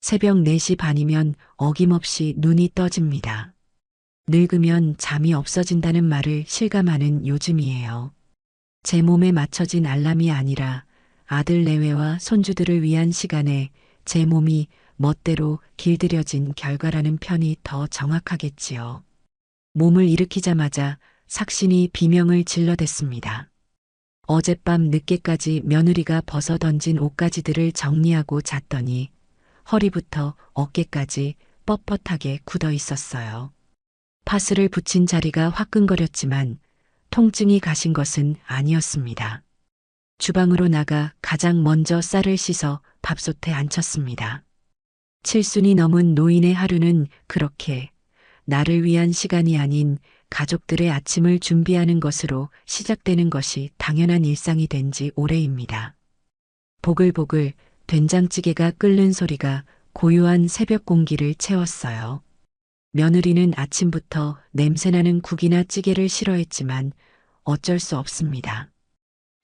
새벽 4시 반이면 어김없이 눈이 떠집니다. 늙으면 잠이 없어진다는 말을 실감하는 요즘이에요. 제 몸에 맞춰진 알람이 아니라 아들 내외와 손주들을 위한 시간에 제 몸이 멋대로 길들여진 결과라는 편이 더 정확하겠지요. 몸을 일으키자마자 삭신이 비명을 질러댔습니다. 어젯밤 늦게까지 며느리가 벗어 던진 옷가지들을 정리하고 잤더니 허리부터 어깨까지 뻣뻣하게 굳어 있었어요. 파스를 붙인 자리가 화끈거렸지만 통증이 가신 것은 아니었습니다. 주방으로 나가 가장 먼저 쌀을 씻어 밥솥에 앉혔습니다. 칠순이 넘은 노인의 하루는 그렇게 나를 위한 시간이 아닌 가족들의 아침을 준비하는 것으로 시작되는 것이 당연한 일상이 된 지 오래입니다. 보글보글 된장찌개가 끓는 소리가 고요한 새벽 공기를 채웠어요. 며느리는 아침부터 냄새나는 국이나 찌개를 싫어했지만 어쩔 수 없습니다.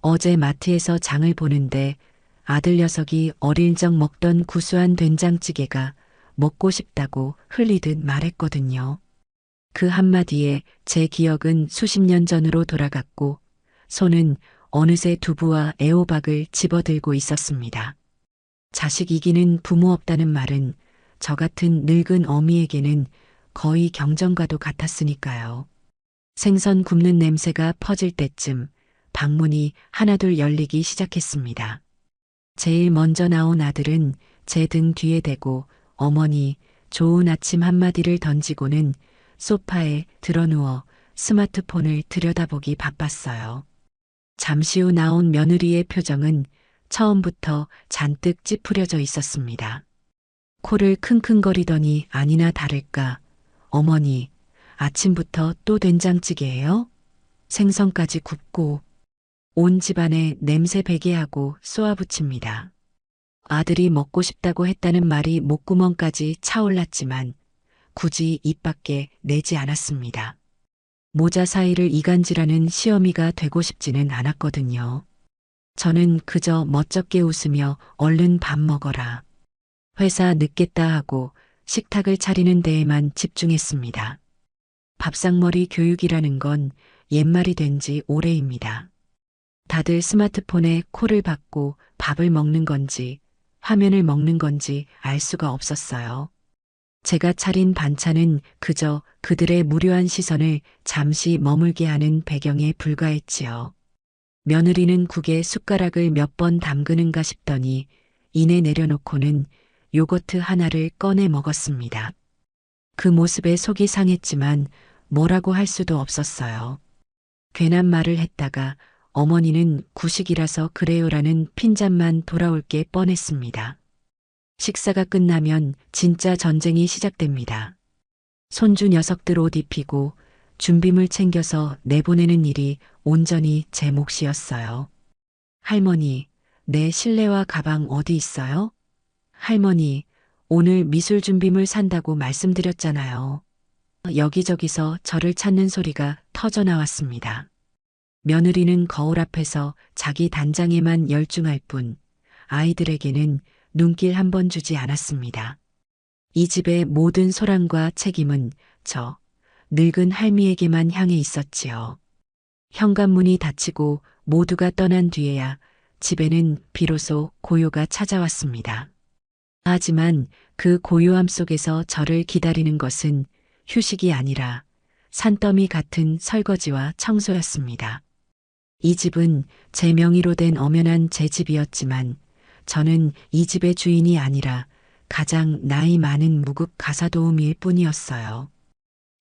어제 마트에서 장을 보는데 아들 녀석이 어릴 적 먹던 구수한 된장찌개가 먹고 싶다고 흘리듯 말했거든요. 그 한마디에 제 기억은 수십 년 전으로 돌아갔고 손은 어느새 두부와 애호박을 집어들고 있었습니다. 자식 이기는 부모 없다는 말은 저 같은 늙은 어미에게는 거의 경전과도 같았으니까요. 생선 굽는 냄새가 퍼질 때쯤 방문이 하나둘 열리기 시작했습니다. 제일 먼저 나온 아들은 제 등 뒤에 대고 어머니 좋은 아침 한마디를 던지고는 소파에 드러누워 스마트폰을 들여다보기 바빴어요. 잠시 후 나온 며느리의 표정은 처음부터 잔뜩 찌푸려져 있었습니다. 코를 킁킁거리더니 아니나 다를까 어머니 아침부터 또 된장찌개예요? 생선까지 굽고 온 집안에 냄새 배게 하고 쏘아붙입니다. 아들이 먹고 싶다고 했다는 말이 목구멍까지 차올랐지만 굳이 입 밖에 내지 않았습니다. 모자 사이를 이간질하는 시어미가 되고 싶지는 않았거든요. 저는 그저 멋쩍게 웃으며 얼른 밥 먹어라. 회사 늦겠다 하고 식탁을 차리는 데에만 집중했습니다. 밥상머리 교육이라는 건 옛말이 된 지 오래입니다. 다들 스마트폰에 코를 박고 밥을 먹는 건지 화면을 먹는 건지 알 수가 없었어요. 제가 차린 반찬은 그저 그들의 무료한 시선을 잠시 머물게 하는 배경에 불과했지요. 며느리는 국에 숟가락을 몇 번 담그는가 싶더니 이내 내려놓고는 요거트 하나를 꺼내 먹었습니다. 그 모습에 속이 상했지만 뭐라고 할 수도 없었어요. 괜한 말을 했다가 어머니는 구식이라서 그래요라는 핀잔만 돌아올 게 뻔했습니다. 식사가 끝나면 진짜 전쟁이 시작됩니다. 손주 녀석들 옷 입히고 준비물 챙겨서 내보내는 일이 온전히 제 몫이었어요. 할머니, 내 실내화 가방 어디 있어요? 할머니, 오늘 미술 준비물 산다고 말씀드렸잖아요. 여기저기서 저를 찾는 소리가 터져 나왔습니다. 며느리는 거울 앞에서 자기 단장에만 열중할 뿐 아이들에게는 눈길 한 번 주지 않았습니다. 이 집의 모든 소란과 책임은 저 늙은 할미에게만 향해 있었지요. 현관문이 닫히고 모두가 떠난 뒤에야 집에는 비로소 고요가 찾아왔습니다. 하지만 그 고요함 속에서 저를 기다리는 것은 휴식이 아니라 산더미 같은 설거지와 청소였습니다. 이 집은 제 명의로 된 엄연한 제 집이었지만 저는 이 집의 주인이 아니라 가장 나이 많은 무급 가사도우미일 뿐이었어요.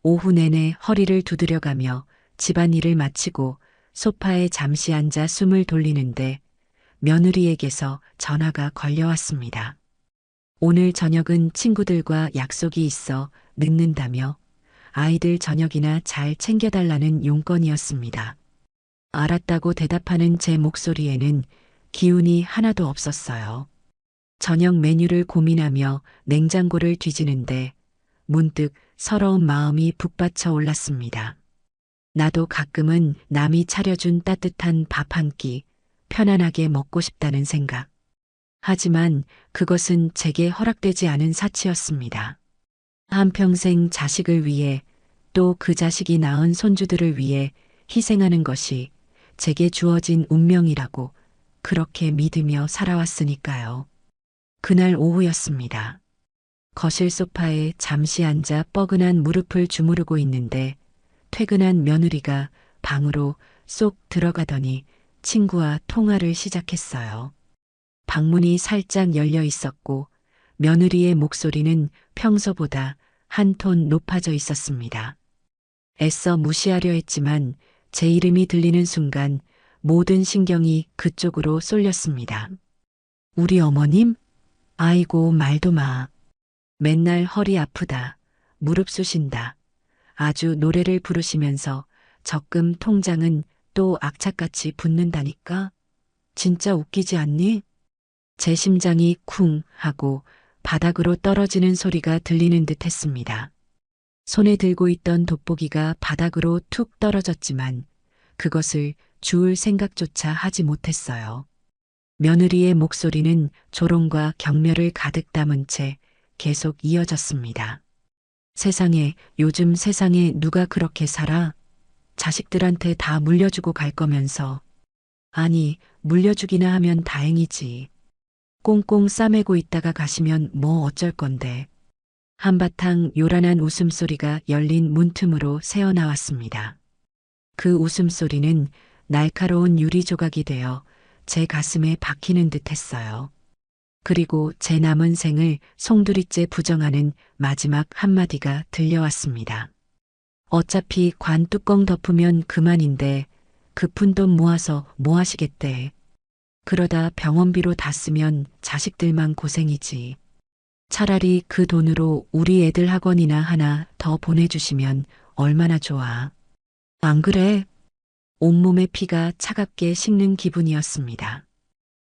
오후 내내 허리를 두드려가며 집안일을 마치고 소파에 잠시 앉아 숨을 돌리는데 며느리에게서 전화가 걸려왔습니다. 오늘 저녁은 친구들과 약속이 있어 늦는다며 아이들 저녁이나 잘 챙겨달라는 용건이었습니다. 알았다고 대답하는 제 목소리에는 기운이 하나도 없었어요. 저녁 메뉴를 고민하며 냉장고를 뒤지는데 문득 서러운 마음이 북받쳐 올랐습니다. 나도 가끔은 남이 차려준 따뜻한 밥 한 끼 편안하게 먹고 싶다는 생각. 하지만 그것은 제게 허락되지 않은 사치였습니다. 한평생 자식을 위해 또 그 자식이 낳은 손주들을 위해 희생하는 것이 제게 주어진 운명이라고 그렇게 믿으며 살아왔으니까요. 그날 오후였습니다. 거실 소파에 잠시 앉아 뻐근한 무릎을 주무르고 있는데 퇴근한 며느리가 방으로 쏙 들어가더니 친구와 통화를 시작했어요. 방문이 살짝 열려 있었고 며느리의 목소리는 평소보다 한 톤 높아져 있었습니다. 애써 무시하려 했지만 제 이름이 들리는 순간 모든 신경이 그쪽으로 쏠렸습니다. 우리 어머님? 아이고 말도 마. 맨날 허리 아프다. 무릎 쑤신다. 아주 노래를 부르시면서 적금 통장은 또 악착같이 붙는다니까? 진짜 웃기지 않니? 제 심장이 쿵 하고 바닥으로 떨어지는 소리가 들리는 듯 했습니다. 손에 들고 있던 돋보기가 바닥으로 툭 떨어졌지만 그것을 주울 생각조차 하지 못했어요. 며느리의 목소리는 조롱과 경멸을 가득 담은 채 계속 이어졌습니다. 세상에, 요즘 세상에 누가 그렇게 살아? 자식들한테 다 물려주고 갈 거면서. 아니, 물려주기나 하면 다행이지. 꽁꽁 싸매고 있다가 가시면 뭐 어쩔 건데. 한바탕 요란한 웃음소리가 열린 문틈으로 새어나왔습니다. 그 웃음소리는 날카로운 유리 조각이 되어 제 가슴에 박히는 듯 했어요. 그리고 제 남은 생을 송두리째 부정하는 마지막 한마디가 들려왔습니다. 어차피 관 뚜껑 덮으면 그만인데 그 푼돈 모아서 뭐 하시겠대. 그러다 병원비로 다 쓰면 자식들만 고생이지. 차라리 그 돈으로 우리 애들 학원이나 하나 더 보내주시면 얼마나 좋아. 안 그래? 온몸의 피가 차갑게 식는 기분이었습니다.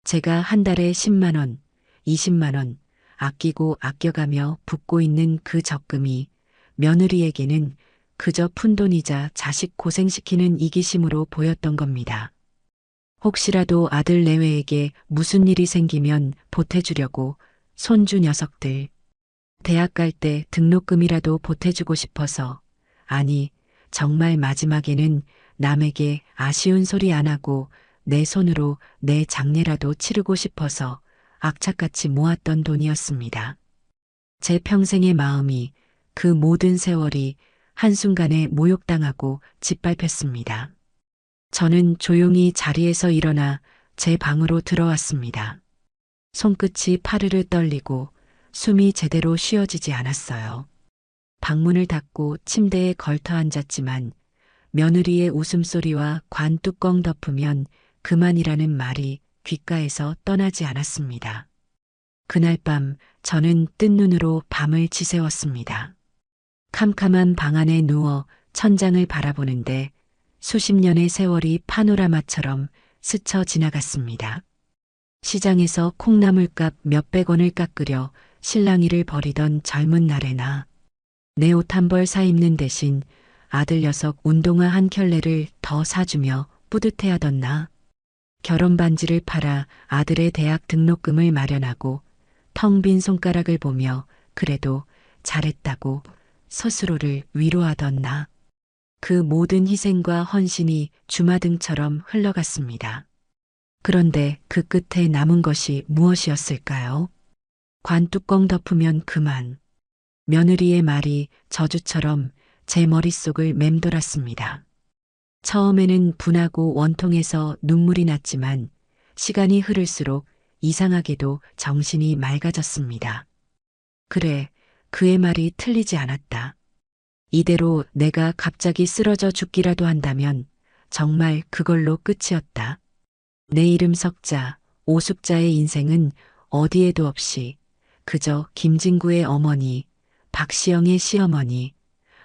제가 한 달에 10만 원, 20만 원 아끼고 아껴가며 붓고 있는 그 적금이 며느리에게는 그저 푼돈이자 자식 고생시키는 이기심으로 보였던 겁니다. 혹시라도 아들 내외에게 무슨 일이 생기면 보태주려고 손주 녀석들 대학 갈 때 등록금이라도 보태주고 싶어서 아니 정말 마지막에는 남에게 아쉬운 소리 안 하고 내 손으로 내 장례라도 치르고 싶어서 악착같이 모았던 돈이었습니다. 제 평생의 마음이 그 모든 세월이 한순간에 모욕당하고 짓밟혔습니다. 저는 조용히 자리에서 일어나 제 방으로 들어왔습니다. 손끝이 파르르 떨리고 숨이 제대로 쉬어지지 않았어요. 방문을 닫고 침대에 걸터 앉았지만 며느리의 웃음소리와 관 뚜껑 덮으면 그만이라는 말이 귓가에서 떠나지 않았습니다. 그날 밤 저는 뜬 눈으로 밤을 지새웠습니다. 캄캄한 방 안에 누워 천장을 바라보는데 수십 년의 세월이 파노라마처럼 스쳐 지나갔습니다. 시장에서 콩나물값 몇백 원을 깎으려 실랑이를 벌이던 젊은 날에나 내 옷 한 벌 사 입는 대신 아들 녀석 운동화 한 켤레를 더 사주며 뿌듯해하던 나. 결혼 반지를 팔아 아들의 대학 등록금을 마련하고 텅 빈 손가락을 보며 그래도 잘했다고 스스로를 위로하던 나. 그 모든 희생과 헌신이 주마등처럼 흘러갔습니다. 그런데 그 끝에 남은 것이 무엇이었을까요? 관 뚜껑 덮으면 그만. 며느리의 말이 저주처럼 제 머릿속을 맴돌았습니다. 처음에는 분하고 원통해서 눈물이 났지만 시간이 흐를수록 이상하게도 정신이 맑아졌습니다. 그래, 그의 말이 틀리지 않았다. 이대로 내가 갑자기 쓰러져 죽기라도 한다면 정말 그걸로 끝이었다. 내 이름 석자, 오숙자의 인생은 어디에도 없이 그저 김진구의 어머니, 박시영의 시어머니,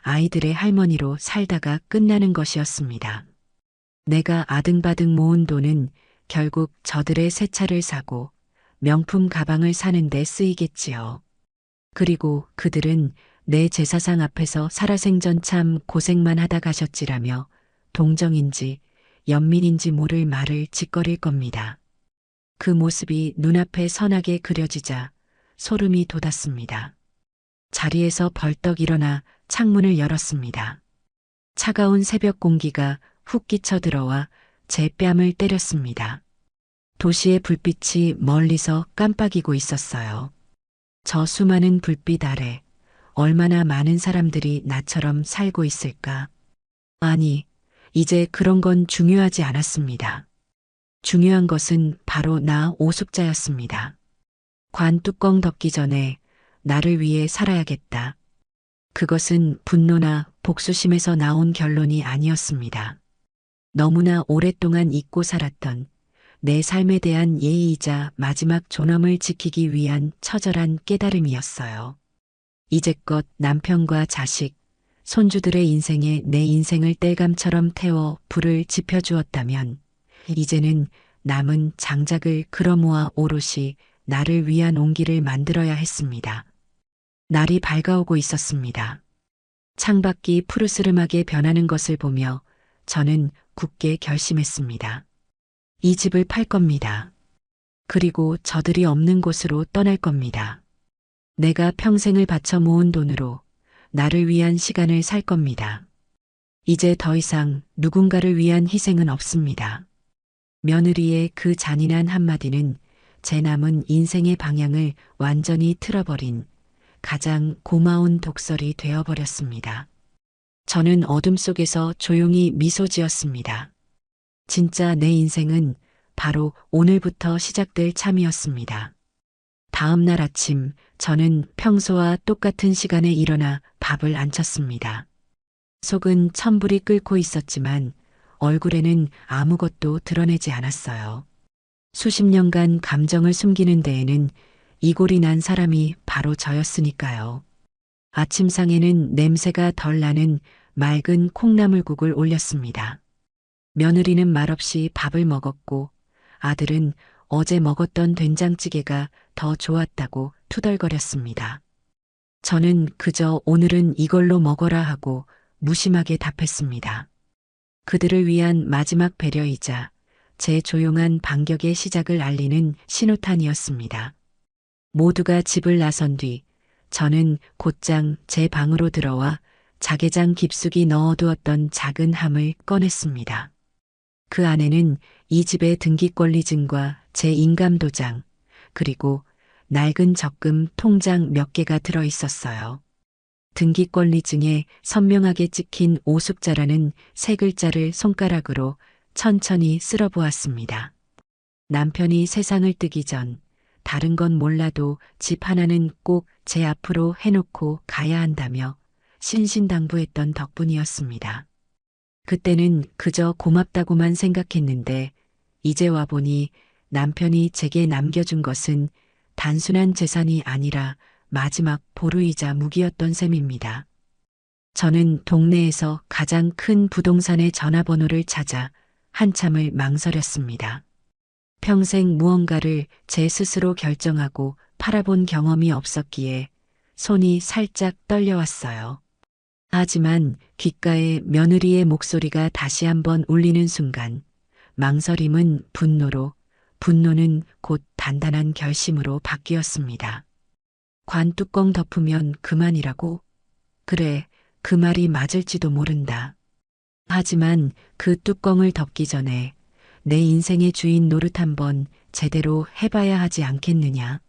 아이들의 할머니로 살다가 끝나는 것이었습니다. 내가 아등바등 모은 돈은 결국 저들의 새 차를 사고 명품 가방을 사는 데 쓰이겠지요. 그리고 그들은 내 제사상 앞에서 살아생전 참 고생만 하다 가셨지라며 동정인지 연민인지 모를 말을 짓거릴 겁니다. 그 모습이 눈앞에 선하게 그려지자 소름이 돋았습니다. 자리에서 벌떡 일어나 창문을 열었습니다. 차가운 새벽 공기가 훅 끼쳐 들어와 제 뺨을 때렸습니다. 도시의 불빛이 멀리서 깜빡이고 있었어요. 저 수많은 불빛 아래 얼마나 많은 사람들이 나처럼 살고 있을까? 아니, 이제 그런 건 중요하지 않았습니다. 중요한 것은 바로 나 오숙자였습니다. 관 뚜껑 덮기 전에 나를 위해 살아야겠다. 그것은 분노나 복수심에서 나온 결론이 아니었습니다. 너무나 오랫동안 잊고 살았던 내 삶에 대한 예의이자 마지막 존엄을 지키기 위한 처절한 깨달음이었어요. 이제껏 남편과 자식, 손주들의 인생에 내 인생을 땔감처럼 태워 불을 지펴주었다면 이제는 남은 장작을 끌어모아 오롯이 나를 위한 온기를 만들어야 했습니다. 날이 밝아오고 있었습니다. 창밖이 푸르스름하게 변하는 것을 보며 저는 굳게 결심했습니다. 이 집을 팔 겁니다. 그리고 저들이 없는 곳으로 떠날 겁니다. 내가 평생을 바쳐 모은 돈으로 나를 위한 시간을 살 겁니다. 이제 더 이상 누군가를 위한 희생은 없습니다. 며느리의 그 잔인한 한마디는 제 남은 인생의 방향을 완전히 틀어버린 가장 고마운 독설이 되어버렸습니다. 저는 어둠 속에서 조용히 미소 지었습니다. 진짜 내 인생은 바로 오늘부터 시작될 참이었습니다. 다음 날 아침 저는 평소와 똑같은 시간에 일어나 밥을 안 쳤습니다. 속은 천불이 끓고 있었지만 얼굴에는 아무것도 드러내지 않았어요. 수십 년간 감정을 숨기는 데에는 이골이 난 사람이 바로 저였으니까요. 아침상에는 냄새가 덜 나는 맑은 콩나물국을 올렸습니다. 며느리는 말없이 밥을 먹었고 아들은 어제 먹었던 된장찌개가 더 좋았다고 투덜거렸습니다. 저는 그저 오늘은 이걸로 먹어라 하고 무심하게 답했습니다. 그들을 위한 마지막 배려이자 제 조용한 반격의 시작을 알리는 신호탄이었습니다. 모두가 집을 나선 뒤 저는 곧장 제 방으로 들어와 자개장 깊숙이 넣어두었던 작은 함을 꺼냈습니다. 그 안에는 이 집의 등기권리증과 제 인감도장, 그리고 낡은 적금 통장 몇 개가 들어 있었어요. 등기권리증에 선명하게 찍힌 오숙자라는 세 글자를 손가락으로 천천히 쓸어보았습니다. 남편이 세상을 뜨기 전 다른 건 몰라도 집 하나는 꼭 제 앞으로 해놓고 가야 한다며 신신당부했던 덕분이었습니다. 그때는 그저 고맙다고만 생각했는데 이제 와보니 남편이 제게 남겨준 것은 단순한 재산이 아니라 마지막 보루이자 무기였던 셈입니다. 저는 동네에서 가장 큰 부동산의 전화번호를 찾아 한참을 망설였습니다. 평생 무언가를 제 스스로 결정하고 팔아본 경험이 없었기에 손이 살짝 떨려왔어요. 하지만 귓가에 며느리의 목소리가 다시 한번 울리는 순간 망설임은 분노로, 분노는 곧 단단한 결심으로 바뀌었습니다. 관 뚜껑 덮으면 그만이라고? 그래, 그 말이 맞을지도 모른다. 하지만 그 뚜껑을 덮기 전에 내 인생의 주인 노릇 한번 제대로 해봐야 하지 않겠느냐.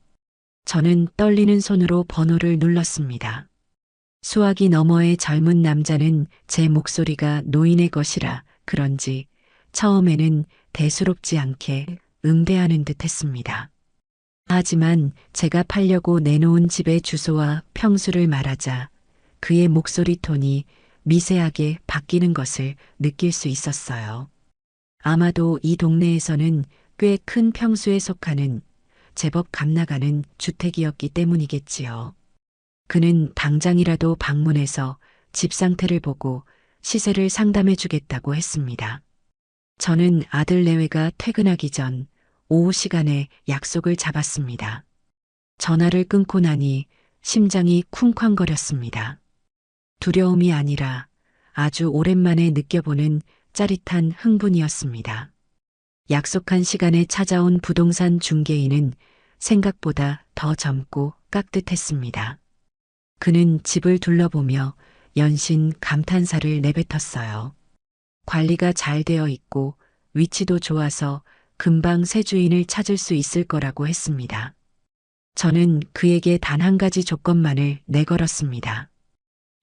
저는 떨리는 손으로 번호를 눌렀습니다. 수화기 너머의 젊은 남자는 제 목소리가 노인의 것이라 그런지 처음에는 대수롭지 않게 응대하는 듯 했습니다. 하지만 제가 팔려고 내놓은 집의 주소와 평수를 말하자 그의 목소리 톤이 미세하게 바뀌는 것을 느낄 수 있었어요. 아마도 이 동네에서는 꽤 큰 평수에 속하는 제법 값나가는 주택이었기 때문이겠지요. 그는 당장이라도 방문해서 집 상태를 보고 시세를 상담해 주겠다고 했습니다. 저는 아들 내외가 퇴근하기 전 오후 시간에 약속을 잡았습니다. 전화를 끊고 나니 심장이 쿵쾅거렸습니다. 두려움이 아니라 아주 오랜만에 느껴보는 짜릿한 흥분이었습니다. 약속한 시간에 찾아온 부동산 중개인은 생각보다 더 젊고 깍듯했습니다. 그는 집을 둘러보며 연신 감탄사를 내뱉었어요. 관리가 잘 되어 있고 위치도 좋아서 금방 새 주인을 찾을 수 있을 거라고 했습니다. 저는 그에게 단 한 가지 조건만을 내걸었습니다.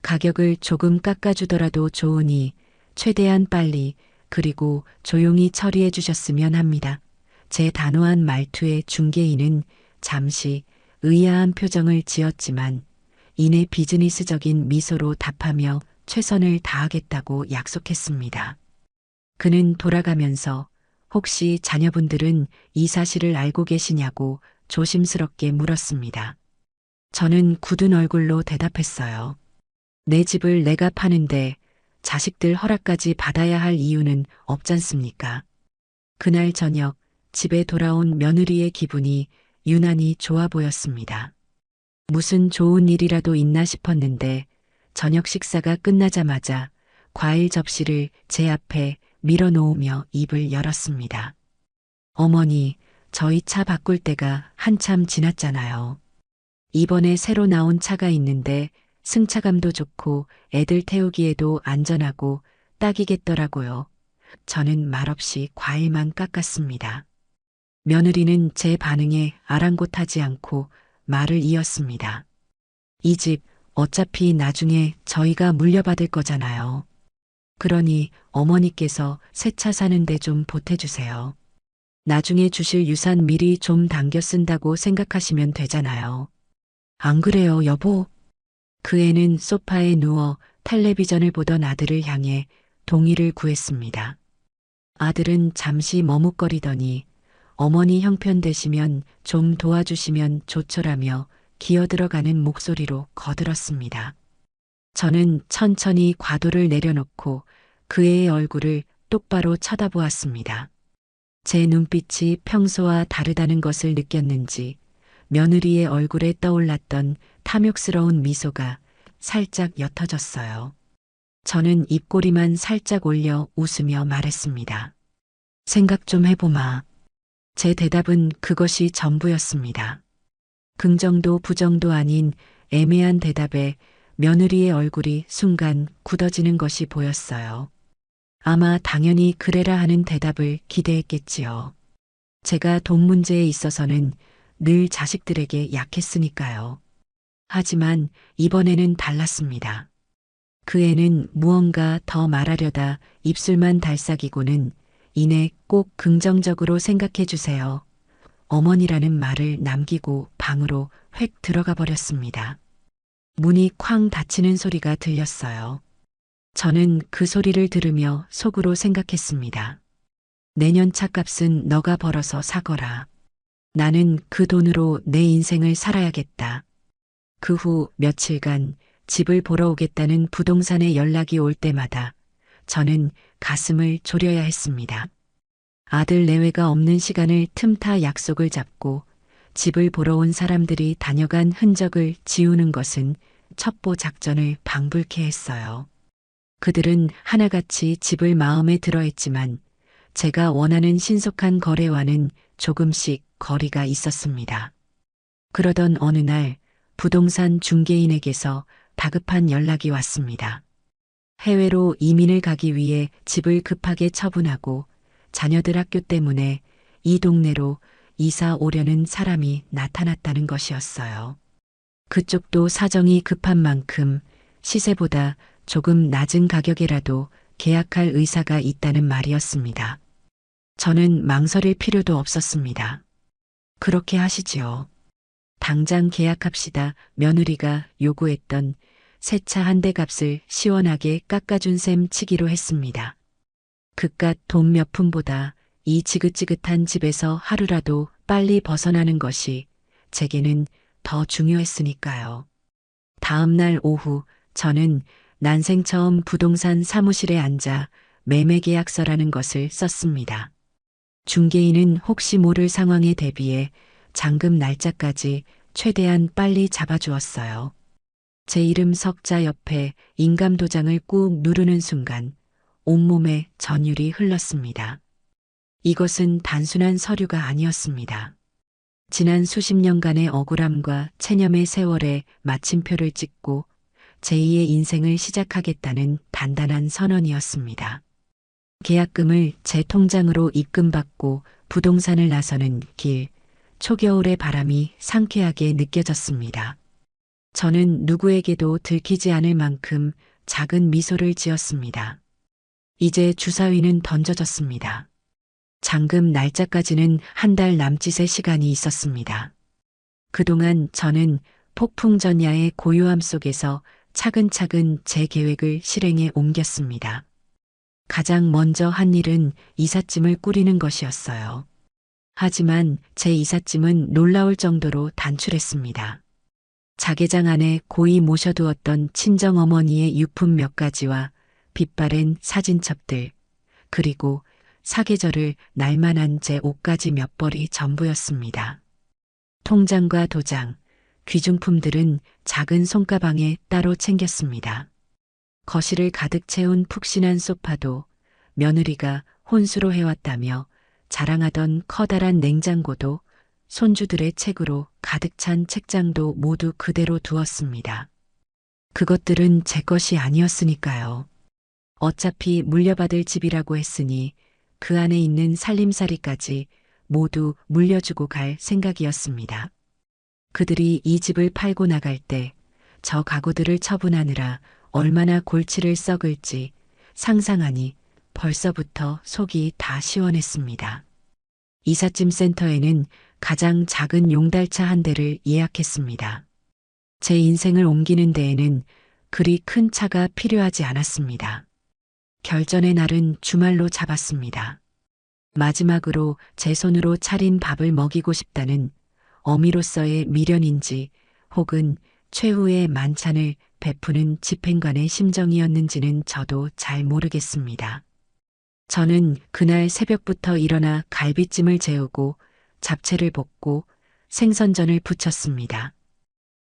가격을 조금 깎아주더라도 좋으니 최대한 빨리 그리고 조용히 처리해 주셨으면 합니다. 제 단호한 말투에 중개인은 잠시 의아한 표정을 지었지만 이내 비즈니스적인 미소로 답하며 최선을 다하겠다고 약속했습니다. 그는 돌아가면서 혹시 자녀분들은 이 사실을 알고 계시냐고 조심스럽게 물었습니다. 저는 굳은 얼굴로 대답했어요. 내 집을 내가 파는데 자식들 허락까지 받아야 할 이유는 없잖습니까? 그날 저녁 집에 돌아온 며느리의 기분이 유난히 좋아 보였습니다. 무슨 좋은 일이라도 있나 싶었는데 저녁 식사가 끝나자마자 과일 접시를 제 앞에 밀어놓으며 입을 열었습니다. 어머니, 저희 차 바꿀 때가 한참 지났잖아요. 이번에 새로 나온 차가 있는데 승차감도 좋고 애들 태우기에도 안전하고 딱이겠더라고요. 저는 말없이 과일만 깎았습니다. 며느리는 제 반응에 아랑곳하지 않고 말을 이었습니다. 이 집 어차피 나중에 저희가 물려받을 거잖아요. 그러니 어머니께서 새 차 사는데 좀 보태주세요. 나중에 주실 유산 미리 좀 당겨 쓴다고 생각하시면 되잖아요. 안 그래요, 여보? 그 애는 소파에 누워 텔레비전을 보던 아들을 향해 동의를 구했습니다. 아들은 잠시 머뭇거리더니 어머니 형편 되시면 좀 도와주시면 좋죠라며 기어들어가는 목소리로 거들었습니다. 저는 천천히 과도를 내려놓고 그 애의 얼굴을 똑바로 쳐다보았습니다. 제 눈빛이 평소와 다르다는 것을 느꼈는지 며느리의 얼굴에 떠올랐던 탐욕스러운 미소가 살짝 옅어졌어요. 저는 입꼬리만 살짝 올려 웃으며 말했습니다. 생각 좀 해보마. 제 대답은 그것이 전부였습니다. 긍정도 부정도 아닌 애매한 대답에 며느리의 얼굴이 순간 굳어지는 것이 보였어요. 아마 당연히 그래라 하는 대답을 기대했겠지요. 제가 돈 문제에 있어서는 늘 자식들에게 약했으니까요. 하지만 이번에는 달랐습니다. 그 애는 무언가 더 말하려다 입술만 달싹이고는 이내 꼭 긍정적으로 생각해 주세요. 어머니라는 말을 남기고 방으로 획 들어가 버렸습니다. 문이 쾅 닫히는 소리가 들렸어요. 저는 그 소리를 들으며 속으로 생각했습니다. 내년 차값은 너가 벌어서 사거라. 나는 그 돈으로 내 인생을 살아야겠다. 그 후 며칠간 집을 보러 오겠다는 부동산에 연락이 올 때마다 저는 가슴을 졸여야 했습니다. 아들 내외가 없는 시간을 틈타 약속을 잡고 집을 보러 온 사람들이 다녀간 흔적을 지우는 것은 첩보 작전을 방불케 했어요. 그들은 하나같이 집을 마음에 들어 했지만 제가 원하는 신속한 거래와는 조금씩 거리가 있었습니다. 그러던 어느 날 부동산 중개인에게서 다급한 연락이 왔습니다. 해외로 이민을 가기 위해 집을 급하게 처분하고 자녀들 학교 때문에 이 동네로 이사 오려는 사람이 나타났다는 것이었어요. 그쪽도 사정이 급한 만큼 시세보다 조금 낮은 가격에라도 계약할 의사가 있다는 말이었습니다. 저는 망설일 필요도 없었습니다. 그렇게 하시지요. 당장 계약합시다. 며느리가 요구했던 새 차 한 대 값을 시원하게 깎아준 셈 치기로 했습니다. 그깟 돈 몇 푼보다 이 지긋지긋한 집에서 하루라도 빨리 벗어나는 것이 제게는 더 중요했으니까요. 다음 날 오후 저는 난생 처음 부동산 사무실에 앉아 매매계약서라는 것을 썼습니다. 중개인은 혹시 모를 상황에 대비해 잔금 날짜까지 최대한 빨리 잡아주었어요. 제 이름 석자 옆에 인감 도장을 꾹 누르는 순간 온몸에 전율이 흘렀습니다. 이것은 단순한 서류가 아니었습니다. 지난 수십 년간의 억울함과 체념의 세월에 마침표를 찍고 제2의 인생을 시작하겠다는 단단한 선언이었습니다. 계약금을 제 통장으로 입금받고 부동산을 나서는 길, 초겨울의 바람이 상쾌하게 느껴졌습니다. 저는 누구에게도 들키지 않을 만큼 작은 미소를 지었습니다. 이제 주사위는 던져졌습니다. 잔금 날짜까지는 한 달 남짓의 시간이 있었습니다. 그동안 저는 폭풍전야의 고요함 속에서 차근차근 제 계획을 실행에 옮겼습니다. 가장 먼저 한 일은 이삿짐을 꾸리는 것이었어요. 하지만 제 이삿짐은 놀라울 정도로 단출했습니다. 자개장 안에 고이 모셔두었던 친정어머니의 유품 몇 가지와 빛바랜 사진첩들, 그리고 사계절을 날만한 제 옷가지 몇 벌이 전부였습니다. 통장과 도장, 귀중품들은 작은 손가방에 따로 챙겼습니다. 거실을 가득 채운 푹신한 소파도 며느리가 혼수로 해왔다며 자랑하던 커다란 냉장고도 손주들의 책으로 가득 찬 책장도 모두 그대로 두었습니다. 그것들은 제 것이 아니었으니까요. 어차피 물려받을 집이라고 했으니 그 안에 있는 살림살이까지 모두 물려주고 갈 생각이었습니다. 그들이 이 집을 팔고 나갈 때 저 가구들을 처분하느라 얼마나 골치를 썩을지 상상하니 벌써부터 속이 다 시원했습니다. 이삿짐 센터에는 가장 작은 용달차 한 대를 예약했습니다. 제 인생을 옮기는 데에는 그리 큰 차가 필요하지 않았습니다. 결전의 날은 주말로 잡았습니다. 마지막으로 제 손으로 차린 밥을 먹이고 싶다는 어미로서의 미련인지 혹은 최후의 만찬을 베푸는 집행관의 심정이었는지는 저도 잘 모르겠습니다. 저는 그날 새벽부터 일어나 갈비찜을 재우고 잡채를 볶고 생선전을 부쳤습니다.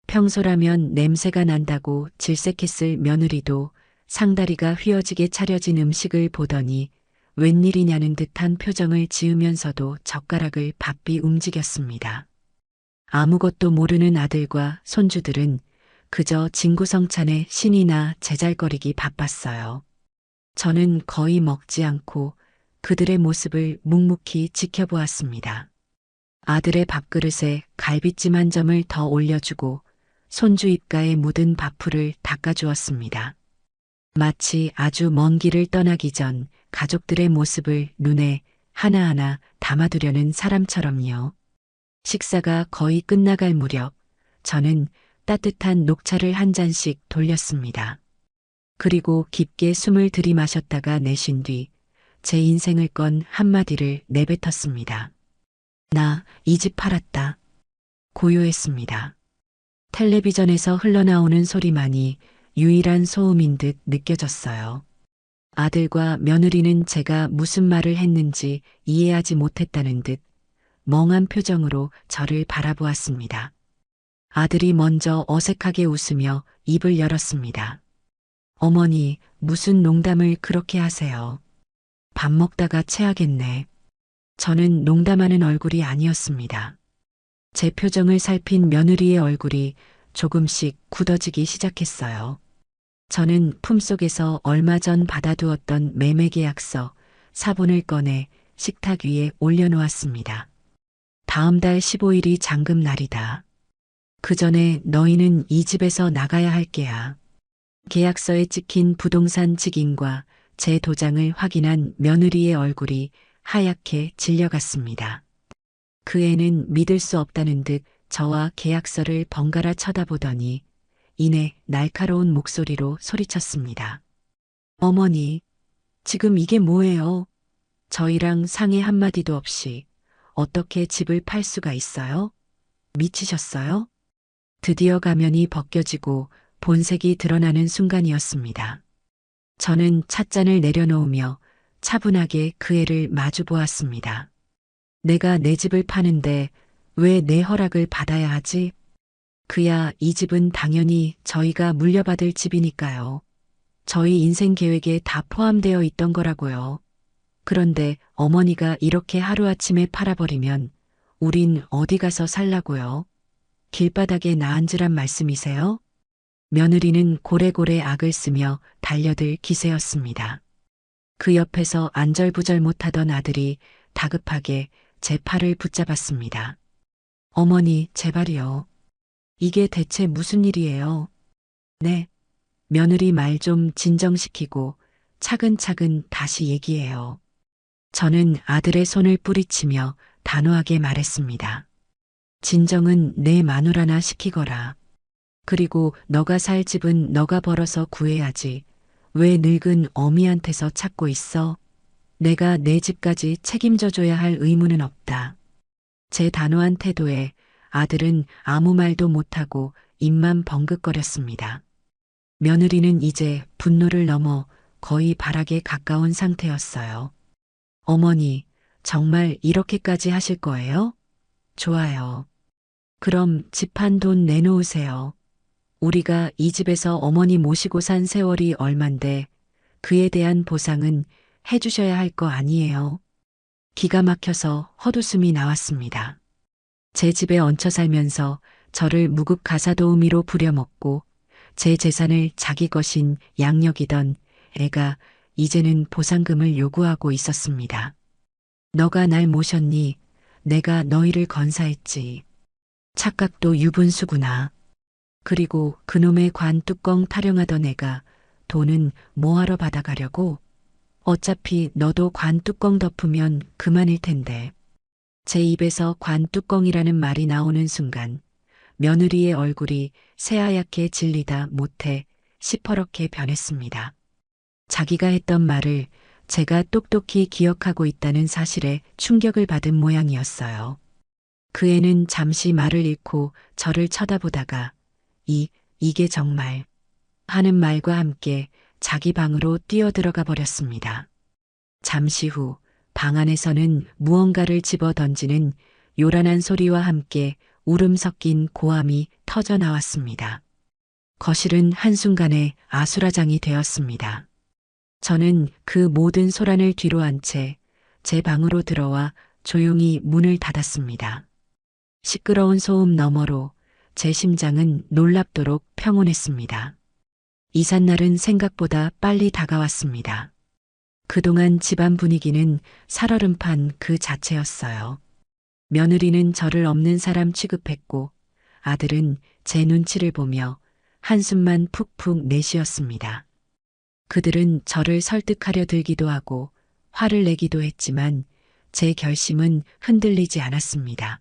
평소라면 냄새가 난다고 질색했을 며느리도 상다리가 휘어지게 차려진 음식을 보더니 웬일이냐는 듯한 표정을 지으면서도 젓가락을 바삐 움직였습니다. 아무것도 모르는 아들과 손주들은 그저 진구성찬에 신이나 제잘거리기 바빴어요. 저는 거의 먹지 않고 그들의 모습을 묵묵히 지켜보았습니다. 아들의 밥그릇에 갈비찜 한 점을 더 올려주고 손주 입가에 묻은 밥풀을 닦아주었습니다. 마치 아주 먼 길을 떠나기 전 가족들의 모습을 눈에 하나하나 담아두려는 사람처럼요. 식사가 거의 끝나갈 무렵 저는 따뜻한 녹차를 한 잔씩 돌렸습니다. 그리고 깊게 숨을 들이마셨다가 내쉰 뒤 제 인생을 건 한마디를 내뱉었습니다. 나 이 집 팔았다. 고요했습니다. 텔레비전에서 흘러나오는 소리만이 유일한 소음인 듯 느껴졌어요. 아들과 며느리는 제가 무슨 말을 했는지 이해하지 못했다는 듯 멍한 표정으로 저를 바라보았습니다. 아들이 먼저 어색하게 웃으며 입을 열었습니다. 어머니, 무슨 농담을 그렇게 하세요? 밥 먹다가 체하겠네. 저는 농담하는 얼굴이 아니었습니다. 제 표정을 살핀 며느리의 얼굴이 조금씩 굳어지기 시작했어요. 저는 품속에서 얼마 전 받아두었던 매매계약서 사본을 꺼내 식탁 위에 올려놓았습니다. 다음 달 15일이 잔금 날이다. 그 전에 너희는 이 집에서 나가야 할 게야. 계약서에 찍힌 부동산 직인과 제 도장을 확인한 며느리의 얼굴이 하얗게 질려갔습니다. 그 애는 믿을 수 없다는 듯 저와 계약서를 번갈아 쳐다보더니 이내 날카로운 목소리로 소리쳤습니다. 어머니, 지금 이게 뭐예요? 저희랑 상의 한마디도 없이 어떻게 집을 팔 수가 있어요? 미치셨어요? 드디어 가면이 벗겨지고 본색이 드러나는 순간이었습니다. 저는 찻잔을 내려놓으며 차분하게 그 애를 마주 보았습니다. 내가 내 집을 파는데 왜 내 허락을 받아야 하지? 그야 이 집은 당연히 저희가 물려받을 집이니까요. 저희 인생 계획에 다 포함되어 있던 거라고요. 그런데 어머니가 이렇게 하루아침에 팔아버리면 우린 어디 가서 살라고요? 길바닥에 나앉으란 말씀이세요? 며느리는 고래고래 악을 쓰며 달려들 기세였습니다. 그 옆에서 안절부절 못하던 아들이 다급하게 제 팔을 붙잡았습니다. 어머니, 제발이요. 이게 대체 무슨 일이에요? 네. 며느리 말 좀 진정시키고 차근차근 다시 얘기해요. 저는 아들의 손을 뿌리치며 단호하게 말했습니다. 진정은 내 마누라나 시키거라. 그리고 너가 살 집은 너가 벌어서 구해야지. 왜 늙은 어미한테서 찾고 있어? 내가 내 집까지 책임져 줘야 할 의무는 없다. 제 단호한 태도에 아들은 아무 말도 못하고 입만 벙긋거렸습니다. 며느리는 이제 분노를 넘어 거의 발악에 가까운 상태였어요. 어머니, 정말 이렇게까지 하실 거예요? 좋아요. 그럼 집 한 돈 내놓으세요. 우리가 이 집에서 어머니 모시고 산 세월이 얼만데 그에 대한 보상은 해주셔야 할 거 아니에요. 기가 막혀서 헛웃음이 나왔습니다. 제 집에 얹혀 살면서 저를 무급 가사도우미로 부려먹고 제 재산을 자기 것인 양여기던 애가 이제는 보상금을 요구하고 있었습니다. 너가 날 모셨니? 내가 너희를 건사했지. 착각도 유분수구나. 그리고 그놈의 관 뚜껑 타령하던 애가 돈은 뭐하러 받아가려고? 어차피 너도 관 뚜껑 덮으면 그만일 텐데. 제 입에서 관 뚜껑이라는 말이 나오는 순간 며느리의 얼굴이 새하얗게 질리다 못해 시퍼렇게 변했습니다. 자기가 했던 말을 제가 똑똑히 기억하고 있다는 사실에 충격을 받은 모양이었어요. 그 애는 잠시 말을 잃고 저를 쳐다보다가 이게 정말 하는 말과 함께 자기 방으로 뛰어들어가 버렸습니다. 잠시 후 방 안에서는 무언가를 집어 던지는 요란한 소리와 함께 울음 섞인 고함이 터져 나왔습니다. 거실은 한순간에 아수라장이 되었습니다. 저는 그 모든 소란을 뒤로한 채 제 방으로 들어와 조용히 문을 닫았습니다. 시끄러운 소음 너머로 제 심장은 놀랍도록 평온했습니다. 이삿날은 생각보다 빨리 다가왔습니다. 그동안 집안 분위기는 살얼음판 그 자체였어요. 며느리는 저를 없는 사람 취급했고 아들은 제 눈치를 보며 한숨만 푹푹 내쉬었습니다. 그들은 저를 설득하려 들기도 하고 화를 내기도 했지만 제 결심은 흔들리지 않았습니다.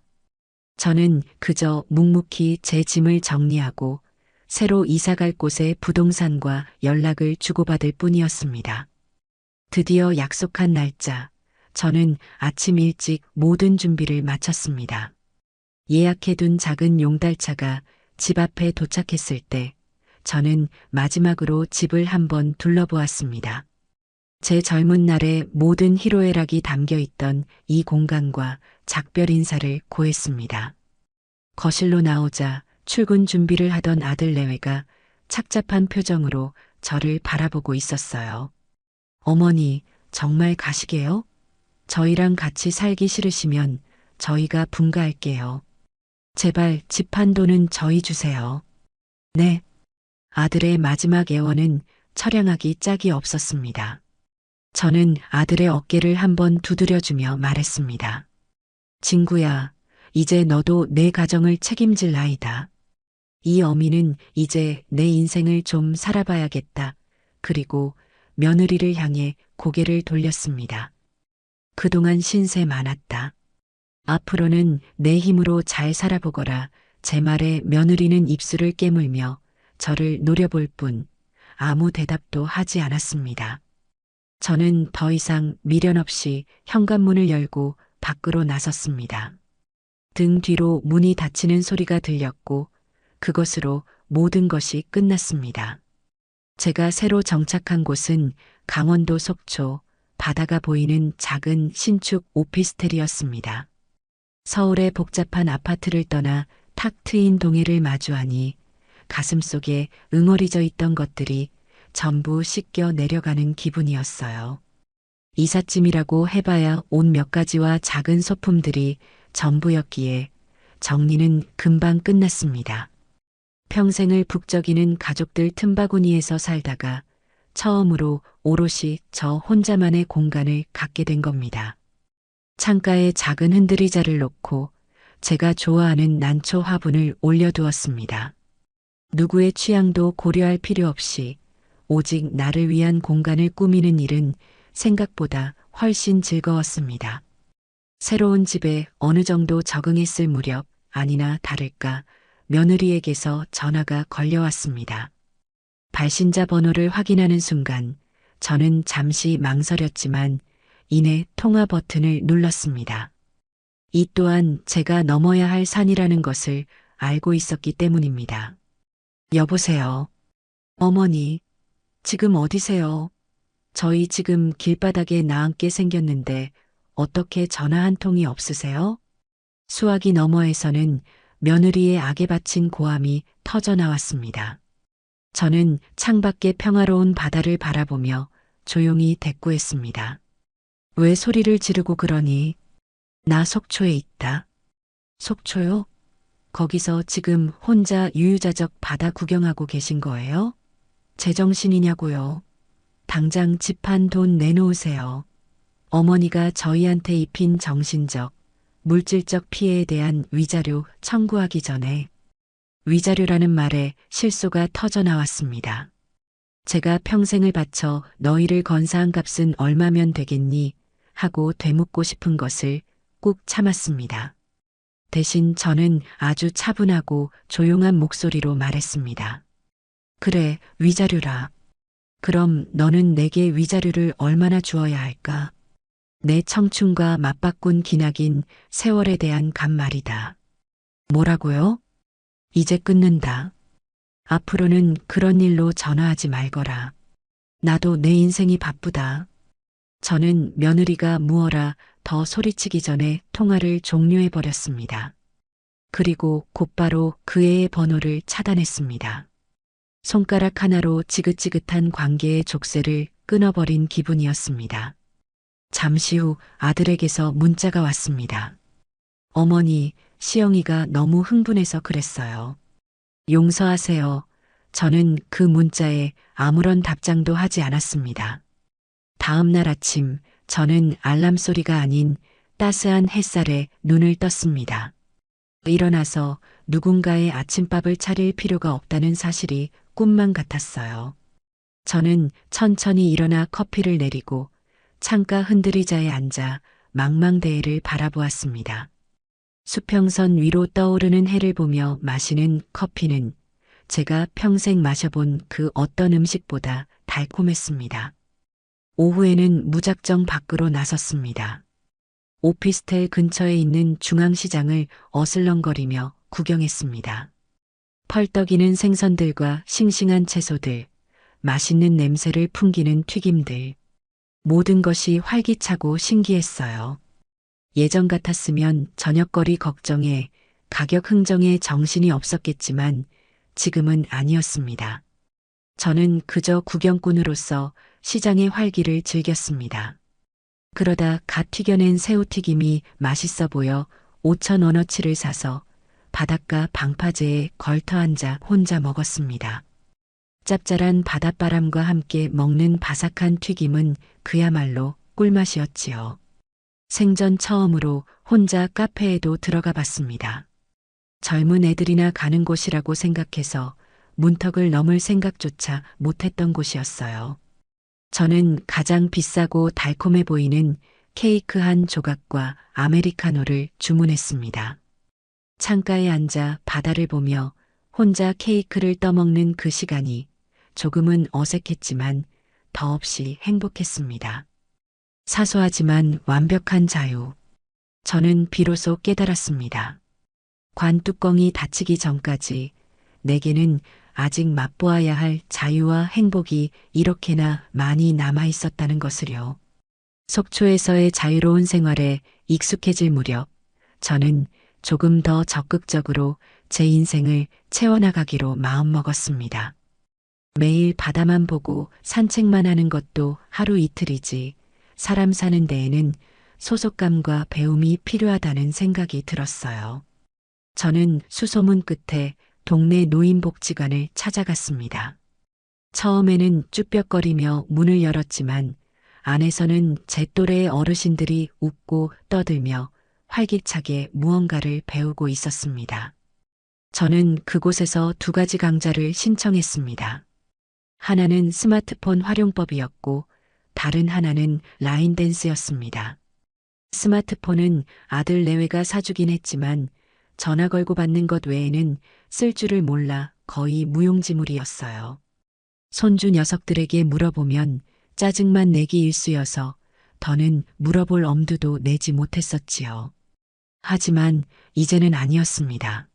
저는 그저 묵묵히 제 짐을 정리하고 새로 이사갈 곳의 부동산과 연락을 주고받을 뿐이었습니다. 드디어 약속한 날짜, 저는 아침 일찍 모든 준비를 마쳤습니다. 예약해둔 작은 용달차가 집 앞에 도착했을 때 저는 마지막으로 집을 한번 둘러보았습니다. 제 젊은 날의 모든 희로애락이 담겨 있던 이 공간과 작별 인사를 고했습니다. 거실로 나오자 출근 준비를 하던 아들 내외가 착잡한 표정으로 저를 바라보고 있었어요. 어머니, 정말 가시게요? 저희랑 같이 살기 싫으시면 저희가 분가할게요. 제발 집 한 돈은 저희 주세요. 네. 아들의 마지막 애원은 처량하기 짝이 없었습니다. 저는 아들의 어깨를 한번 두드려주며 말했습니다. 친구야, 이제 너도 내 가정을 책임질 나이다. 이 어미는 이제 내 인생을 좀 살아봐야겠다. 그리고 며느리를 향해 고개를 돌렸습니다. 그동안 신세 많았다. 앞으로는 내 힘으로 잘 살아보거라. 제 말에 며느리는 입술을 깨물며 저를 노려볼 뿐 아무 대답도 하지 않았습니다. 저는 더 이상 미련 없이 현관문을 열고 밖으로 나섰습니다. 등 뒤로 문이 닫히는 소리가 들렸고 그것으로 모든 것이 끝났습니다. 제가 새로 정착한 곳은 강원도 속초, 바다가 보이는 작은 신축 오피스텔이었습니다. 서울의 복잡한 아파트를 떠나 탁 트인 동해를 마주하니 가슴속에 응어리져 있던 것들이 전부 씻겨 내려가는 기분이었어요. 이삿짐이라고 해봐야 옷 몇 가지와 작은 소품들이 전부였기에 정리는 금방 끝났습니다. 평생을 북적이는 가족들 틈바구니에서 살다가 처음으로 오롯이 저 혼자만의 공간을 갖게 된 겁니다. 창가에 작은 흔들의자를 놓고 제가 좋아하는 난초 화분을 올려두었습니다. 누구의 취향도 고려할 필요 없이 오직 나를 위한 공간을 꾸미는 일은 생각보다 훨씬 즐거웠습니다. 새로운 집에 어느 정도 적응했을 무렵 아니나 다를까 며느리에게서 전화가 걸려왔습니다. 발신자 번호를 확인하는 순간 저는 잠시 망설였지만 이내 통화 버튼을 눌렀습니다. 이 또한 제가 넘어야 할 산이라는 것을 알고 있었기 때문입니다. 여보세요. 어머니, 지금 어디세요? 저희 지금 길바닥에 나앉게 생겼는데 어떻게 전화 한 통이 없으세요? 수화기 너머에서는 며느리의 악에 바친 고함이 터져 나왔습니다. 저는 창밖의 평화로운 바다를 바라보며 조용히 대꾸했습니다. 왜 소리를 지르고 그러니? 나 속초에 있다. 속초요? 거기서 지금 혼자 유유자적 바다 구경하고 계신 거예요? 제정신이냐고요? 당장 집 한 돈 내놓으세요. 어머니가 저희한테 입힌 정신적, 물질적 피해에 대한 위자료 청구하기 전에 위자료라는 말에 실소가 터져 나왔습니다. 제가 평생을 바쳐 너희를 건사한 값은 얼마면 되겠니? 하고 되묻고 싶은 것을 꾹 참았습니다. 대신 저는 아주 차분하고 조용한 목소리로 말했습니다. 그래, 위자료라. 그럼 너는 내게 위자료를 얼마나 주어야 할까? 내 청춘과 맞바꾼 기나긴 세월에 대한 값 말이다. 뭐라고요? 이제 끊는다. 앞으로는 그런 일로 전화하지 말거라. 나도 내 인생이 바쁘다. 저는 며느리가 무어라 더 소리치기 전에 통화를 종료해버렸습니다. 그리고 곧바로 그 애의 번호를 차단했습니다. 손가락 하나로 지긋지긋한 관계의 족쇄를 끊어버린 기분이었습니다. 잠시 후 아들에게서 문자가 왔습니다. 어머니, 시영이가 너무 흥분해서 그랬어요. 용서하세요. 저는 그 문자에 아무런 답장도 하지 않았습니다. 다음 날 아침 저는 알람 소리가 아닌 따스한 햇살에 눈을 떴습니다. 일어나서 누군가의 아침밥을 차릴 필요가 없다는 사실이 꿈만 같았어요. 저는 천천히 일어나 커피를 내리고 창가 흔들의자에 앉아 망망대해를 바라보았습니다. 수평선 위로 떠오르는 해를 보며 마시는 커피는 제가 평생 마셔본 그 어떤 음식보다 달콤했습니다. 오후에는 무작정 밖으로 나섰습니다. 오피스텔 근처에 있는 중앙시장을 어슬렁거리며 구경했습니다. 펄떡이는 생선들과 싱싱한 채소들, 맛있는 냄새를 풍기는 튀김들, 모든 것이 활기차고 신기했어요. 예전 같았으면 저녁거리 걱정에 가격 흥정에 정신이 없었겠지만 지금은 아니었습니다. 저는 그저 구경꾼으로서 시장의 활기를 즐겼습니다. 그러다 갓 튀겨낸 새우튀김이 맛있어 보여 5,000원어치를 사서 바닷가 방파제에 걸터 앉아 혼자 먹었습니다. 짭짤한 바닷바람과 함께 먹는 바삭한 튀김은 그야말로 꿀맛이었지요. 생전 처음으로 혼자 카페에도 들어가 봤습니다. 젊은 애들이나 가는 곳이라고 생각해서 문턱을 넘을 생각조차 못했던 곳이었어요. 저는 가장 비싸고 달콤해 보이는 케이크 한 조각과 아메리카노를 주문했습니다. 창가에 앉아 바다를 보며 혼자 케이크를 떠먹는 그 시간이 조금은 어색했지만 더없이 행복했습니다. 사소하지만 완벽한 자유. 저는 비로소 깨달았습니다. 관 뚜껑이 닫히기 전까지 내게는 아직 맛보아야 할 자유와 행복이 이렇게나 많이 남아 있었다는 것을요. 속초에서의 자유로운 생활에 익숙해질 무렵 저는 조금 더 적극적으로 제 인생을 채워나가기로 마음먹었습니다. 매일 바다만 보고 산책만 하는 것도 하루 이틀이지 사람 사는 데에는 소속감과 배움이 필요하다는 생각이 들었어요. 저는 수소문 끝에 동네 노인복지관을 찾아갔습니다. 처음에는 쭈뼛거리며 문을 열었지만 안에서는 제 또래의 어르신들이 웃고 떠들며 활기차게 무언가를 배우고 있었습니다. 저는 그곳에서 두 가지 강좌를 신청했습니다. 하나는 스마트폰 활용법이었고 다른 하나는 라인 댄스였습니다. 스마트폰은 아들 내외가 사주긴 했지만 전화 걸고 받는 것 외에는 쓸 줄을 몰라 거의 무용지물이었어요. 손주 녀석들에게 물어보면 짜증만 내기 일쑤여서 더는 물어볼 엄두도 내지 못했었지요. 하지만 이제는 아니었습니다.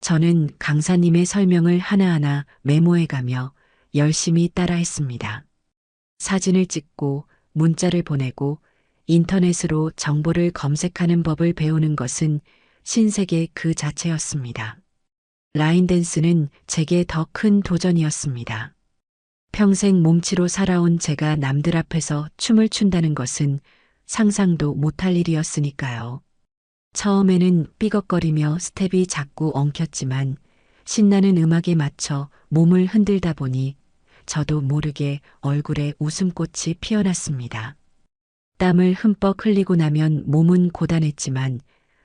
저는 강사님의 설명을 하나하나 메모해가며 열심히 따라했습니다. 사진을 찍고 문자를 보내고 인터넷으로 정보를 검색하는 법을 배우는 것은 신세계 그 자체였습니다. 라인 댄스는 제게 더 큰 도전이었습니다. 평생 몸치로 살아온 제가 남들 앞에서 춤을 춘다는 것은 상상도 못할 일이었으니까요. 처음에는 삐걱거리며 스텝이 자꾸 엉켰지만 신나는 음악에 맞춰 몸을 흔들다 보니 저도 모르게 얼굴에 웃음꽃이 피어났습니다. 땀을 흠뻑 흘리고 나면 몸은 고단했지만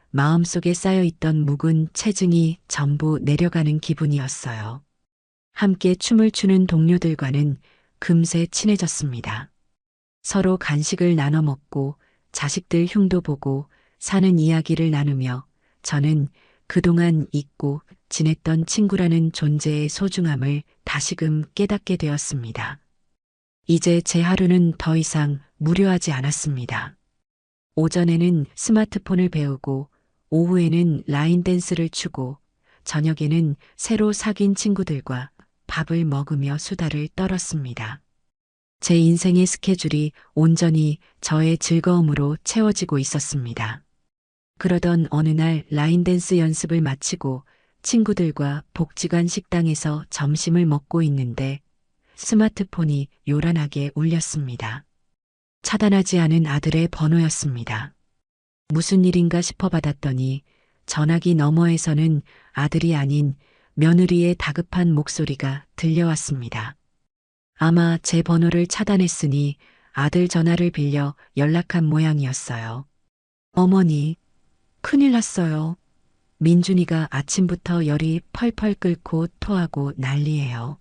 마음속에 쌓여있던 묵은 체증이 전부 내려가는 기분이었어요. 함께 춤을 추는 동료들과는 금세 친해졌습니다. 서로 간식을 나눠 먹고 자식들 흉도 보고 사는 이야기를 나누며 저는 그동안 잊고 지냈던 친구라는 존재의 소중함을 다시금 깨닫게 되었습니다. 이제 제 하루는 더 이상 무료하지 않았습니다. 오전에는 스마트폰을 배우고 오후에는 라인 댄스를 추고 저녁에는 새로 사귄 친구들과 밥을 먹으며 수다를 떨었습니다. 제 인생의 스케줄이 온전히 저의 즐거움으로 채워지고 있었습니다. 그러던 어느 날 라인 댄스 연습을 마치고 친구들과 복지관 식당에서 점심을 먹고 있는데 스마트폰이 요란하게 울렸습니다. 차단하지 않은 아들의 번호였습니다. 무슨 일인가 싶어 받았더니 전화기 너머에서는 아들이 아닌 며느리의 다급한 목소리가 들려왔습니다. 아마 제 번호를 차단했으니 아들 전화를 빌려 연락한 모양이었어요. 어머니, 큰일 났어요. 민준이가 아침부터 열이 펄펄 끓고 토하고 난리예요.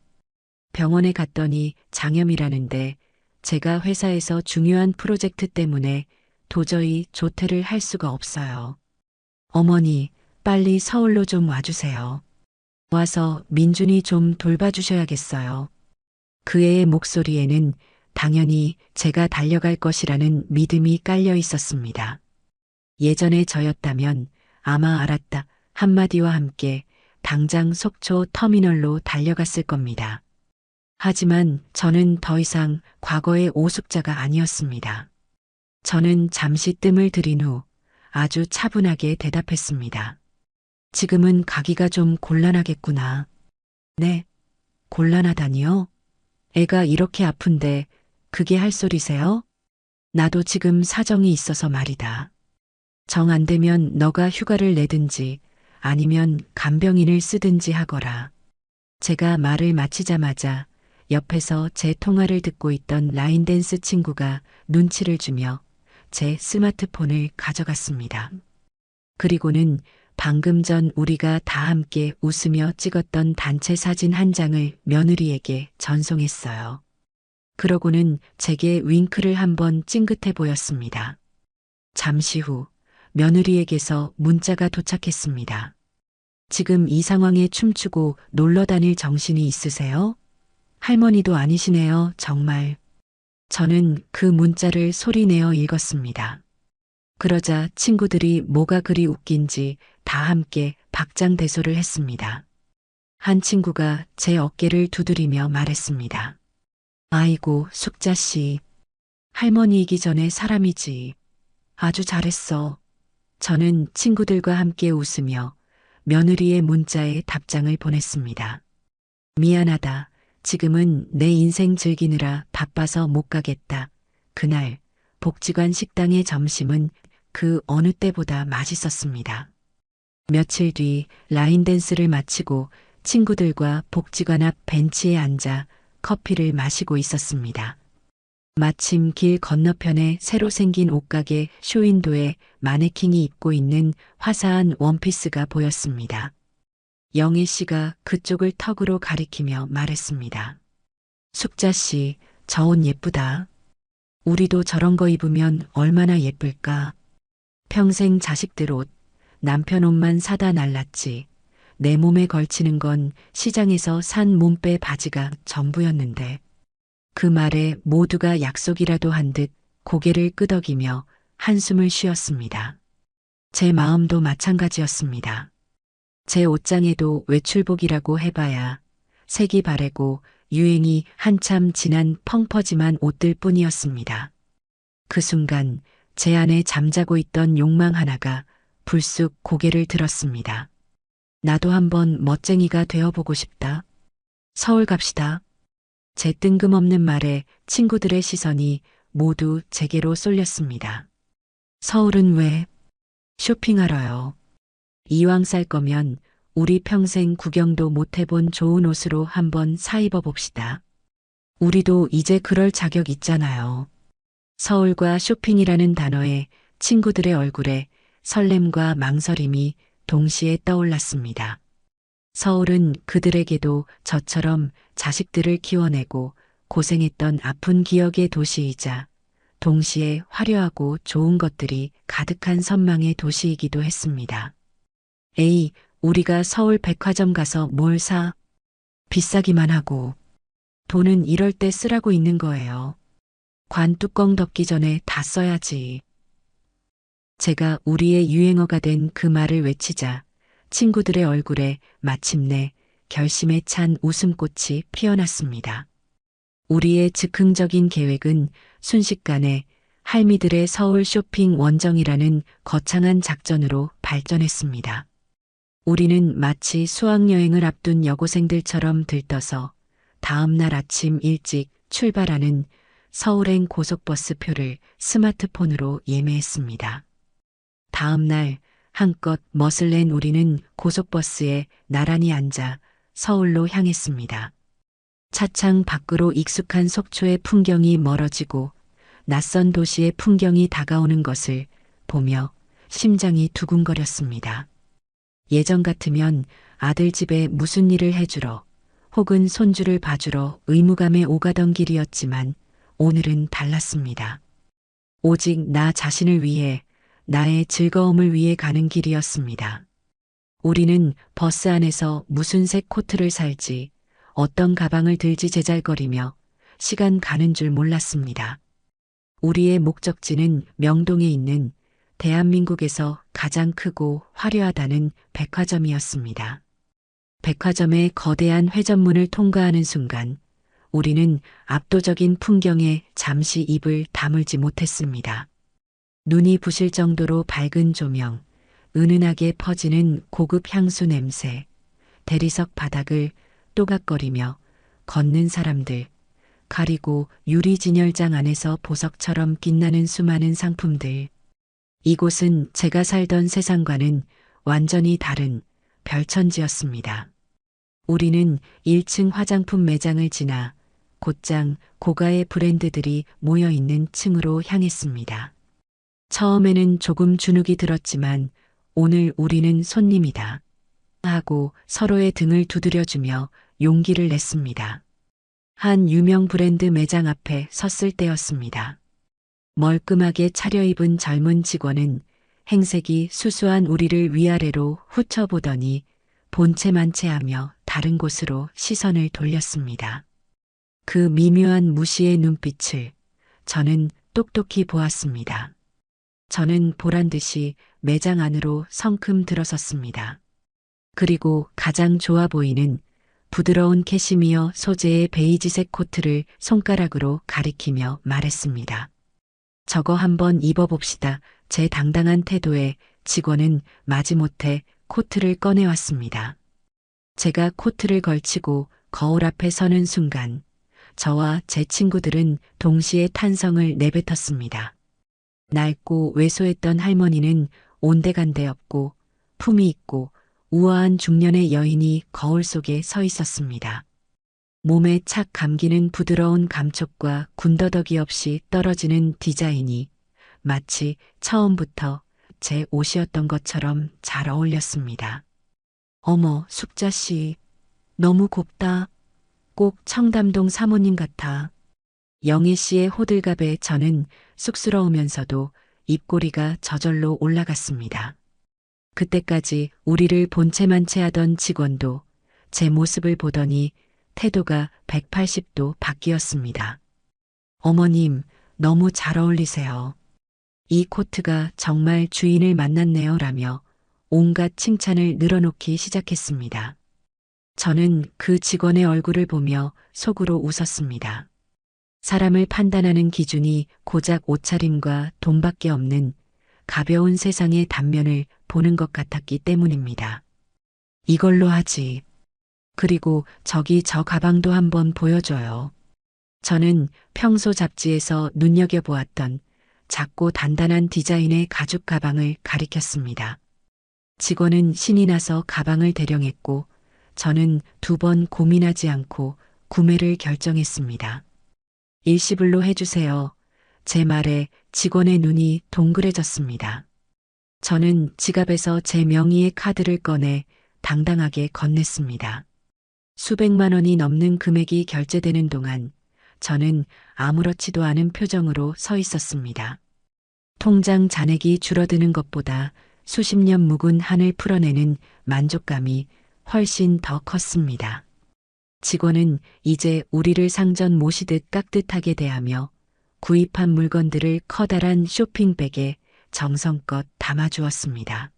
병원에 갔더니 장염이라는데 제가 회사에서 중요한 프로젝트 때문에 도저히 조퇴를 할 수가 없어요. 어머니, 빨리 서울로 좀 와주세요. 와서 민준이 좀 돌봐주셔야겠어요. 그 애의 목소리에는 당연히 제가 달려갈 것이라는 믿음이 깔려 있었습니다. 예전에 저였다면 아마 알았다 한마디와 함께 당장 속초 터미널로 달려갔을 겁니다. 하지만 저는 더 이상 과거의 오숙자가 아니었습니다. 저는 잠시 뜸을 들인 후 아주 차분하게 대답했습니다. 지금은 가기가 좀 곤란하겠구나. 네, 곤란하다니요? 애가 이렇게 아픈데 그게 할 소리세요? 나도 지금 사정이 있어서 말이다. 정 안 되면 너가 휴가를 내든지 아니면 간병인을 쓰든지 하거라. 제가 말을 마치자마자 옆에서 제 통화를 듣고 있던 라인댄스 친구가 눈치를 주며 제 스마트폰을 가져갔습니다. 그리고는 방금 전 우리가 다 함께 웃으며 찍었던 단체 사진 한 장을 며느리에게 전송했어요. 그러고는 제게 윙크를 한번 찡긋해 보였습니다. 잠시 후 며느리에게서 문자가 도착했습니다. 지금 이 상황에 춤추고 놀러 다닐 정신이 있으세요? 할머니도 아니시네요, 정말. 저는 그 문자를 소리내어 읽었습니다. 그러자 친구들이 뭐가 그리 웃긴지 다 함께 박장대소를 했습니다. 한 친구가 제 어깨를 두드리며 말했습니다. 아이고, 숙자씨. 할머니이기 전에 사람이지. 아주 잘했어. 저는 친구들과 함께 웃으며 며느리의 문자에 답장을 보냈습니다. 미안하다. 지금은 내 인생 즐기느라 바빠서 못 가겠다. 그날 복지관 식당의 점심은 그 어느 때보다 맛있었습니다. 며칠 뒤 라인 댄스를 마치고 친구들과 복지관 앞 벤치에 앉아 커피를 마시고 있었습니다. 마침 길 건너편에 새로 생긴 옷가게 쇼윈도에 마네킹이 입고 있는 화사한 원피스가 보였습니다. 영애 씨가 그쪽을 턱으로 가리키며 말했습니다. 숙자 씨, 저 옷 예쁘다. 우리도 저런 거 입으면 얼마나 예쁠까. 평생 자식들 옷, 남편 옷만 사다 날랐지. 내 몸에 걸치는 건 시장에서 산 몸빼 바지가 전부였는데. 그 말에 모두가 약속이라도 한 듯 고개를 끄덕이며 한숨을 쉬었습니다. 제 마음도 마찬가지였습니다. 제 옷장에도 외출복이라고 해봐야 색이 바래고 유행이 한참 지난 펑퍼짐한 옷들 뿐이었습니다. 그 순간 제 안에 잠자고 있던 욕망 하나가 불쑥 고개를 들었습니다. 나도 한번 멋쟁이가 되어보고 싶다. 서울 갑시다. 제 뜬금없는 말에 친구들의 시선이 모두 제게로 쏠렸습니다. 서울은 왜? 쇼핑하러요. 이왕 살 거면 우리 평생 구경도 못 해본 좋은 옷으로 한번 사 입어봅시다. 우리도 이제 그럴 자격 있잖아요. 서울과 쇼핑이라는 단어에 친구들의 얼굴에 설렘과 망설임이 동시에 떠올랐습니다. 서울은 그들에게도 저처럼 자식들을 키워내고 고생했던 아픈 기억의 도시이자 동시에 화려하고 좋은 것들이 가득한 선망의 도시이기도 했습니다. 에이, 우리가 서울 백화점 가서 뭘 사? 비싸기만 하고. 돈은 이럴 때 쓰라고 있는 거예요. 관 뚜껑 덮기 전에 다 써야지. 제가 우리의 유행어가 된 그 말을 외치자 친구들의 얼굴에 마침내 결심에 찬 웃음꽃이 피어났습니다. 우리의 즉흥적인 계획은 순식간에 할미들의 서울 쇼핑 원정이라는 거창한 작전으로 발전했습니다. 우리는 마치 수학여행을 앞둔 여고생들처럼 들떠서 다음 날 아침 일찍 출발하는 서울행 고속버스 표를 스마트폰으로 예매했습니다. 다음 날 한껏 멋을 낸 우리는 고속버스에 나란히 앉아 서울로 향했습니다. 차창 밖으로 익숙한 속초의 풍경이 멀어지고 낯선 도시의 풍경이 다가오는 것을 보며 심장이 두근거렸습니다. 예전 같으면 아들 집에 무슨 일을 해주러 혹은 손주를 봐주러 의무감에 오가던 길이었지만 오늘은 달랐습니다. 오직 나 자신을 위해 나의 즐거움을 위해 가는 길이었습니다. 우리는 버스 안에서 무슨 색 코트를 살지 어떤 가방을 들지 제잘거리며 시간 가는 줄 몰랐습니다. 우리의 목적지는 명동에 있는 대한민국에서 가장 크고 화려하다는 백화점이었습니다. 백화점의 거대한 회전문을 통과하는 순간 우리는 압도적인 풍경에 잠시 입을 다물지 못했습니다. 눈이 부실 정도로 밝은 조명, 은은하게 퍼지는 고급 향수 냄새, 대리석 바닥을 또각거리며 걷는 사람들, 가리고 유리 진열장 안에서 보석처럼 빛나는 수많은 상품들. 이곳은 제가 살던 세상과는 완전히 다른 별천지였습니다. 우리는 1층 화장품 매장을 지나 곧장 고가의 브랜드들이 모여있는 층으로 향했습니다. 처음에는 조금 주눅이 들었지만 오늘 우리는 손님이다 하고 서로의 등을 두드려주며 용기를 냈습니다. 한 유명 브랜드 매장 앞에 섰을 때였습니다. 멀끔하게 차려입은 젊은 직원은 행색이 수수한 우리를 위아래로 훑어보더니 본체만체하며 다른 곳으로 시선을 돌렸습니다. 그 미묘한 무시의 눈빛을 저는 똑똑히 보았습니다. 저는 보란 듯이 매장 안으로 성큼 들어섰습니다. 그리고 가장 좋아 보이는 부드러운 캐시미어 소재의 베이지색 코트를 손가락으로 가리키며 말했습니다. 저거 한번 입어봅시다. 제 당당한 태도에 직원은 마지못해 코트를 꺼내왔습니다. 제가 코트를 걸치고 거울 앞에 서는 순간 저와 제 친구들은 동시에 탄성을 내뱉었습니다. 낡고 왜소했던 할머니는 온데간데 없고 품이 있고 우아한 중년의 여인이 거울 속에 서 있었습니다. 몸에 착 감기는 부드러운 감촉과 군더더기 없이 떨어지는 디자인이 마치 처음부터 제 옷이었던 것처럼 잘 어울렸습니다. 어머, 숙자씨, 너무 곱다. 꼭 청담동 사모님 같아. 영애 씨의 호들갑에 저는 쑥스러우면서도 입꼬리가 저절로 올라갔습니다. 그때까지 우리를 본체만 채하던 직원도 제 모습을 보더니 태도가 180도 바뀌었습니다. 어머님, 너무 잘 어울리세요. 이 코트가 정말 주인을 만났네요. 라며 온갖 칭찬을 늘어놓기 시작했습니다. 저는 그 직원의 얼굴을 보며 속으로 웃었습니다. 사람을 판단하는 기준이 고작 옷차림과 돈밖에 없는 가벼운 세상의 단면을 보는 것 같았기 때문입니다. 이걸로 하지. 그리고 저기 저 가방도 한번 보여줘요. 저는 평소 잡지에서 눈여겨보았던 작고 단단한 디자인의 가죽 가방을 가리켰습니다. 직원은 신이 나서 가방을 대령했고 저는 2번 고민하지 않고 구매를 결정했습니다. 일시불로 해주세요. 제 말에 직원의 눈이 동그래졌습니다. 저는 지갑에서 제 명의의 카드를 꺼내 당당하게 건넸습니다. 수백만 원이 넘는 금액이 결제되는 동안 저는 아무렇지도 않은 표정으로 서 있었습니다. 통장 잔액이 줄어드는 것보다 수십 년 묵은 한을 풀어내는 만족감이 훨씬 더 컸습니다. 직원은 이제 우리를 상전 모시듯 깍듯하게 대하며 구입한 물건들을 커다란 쇼핑백에 정성껏 담아주었습니다.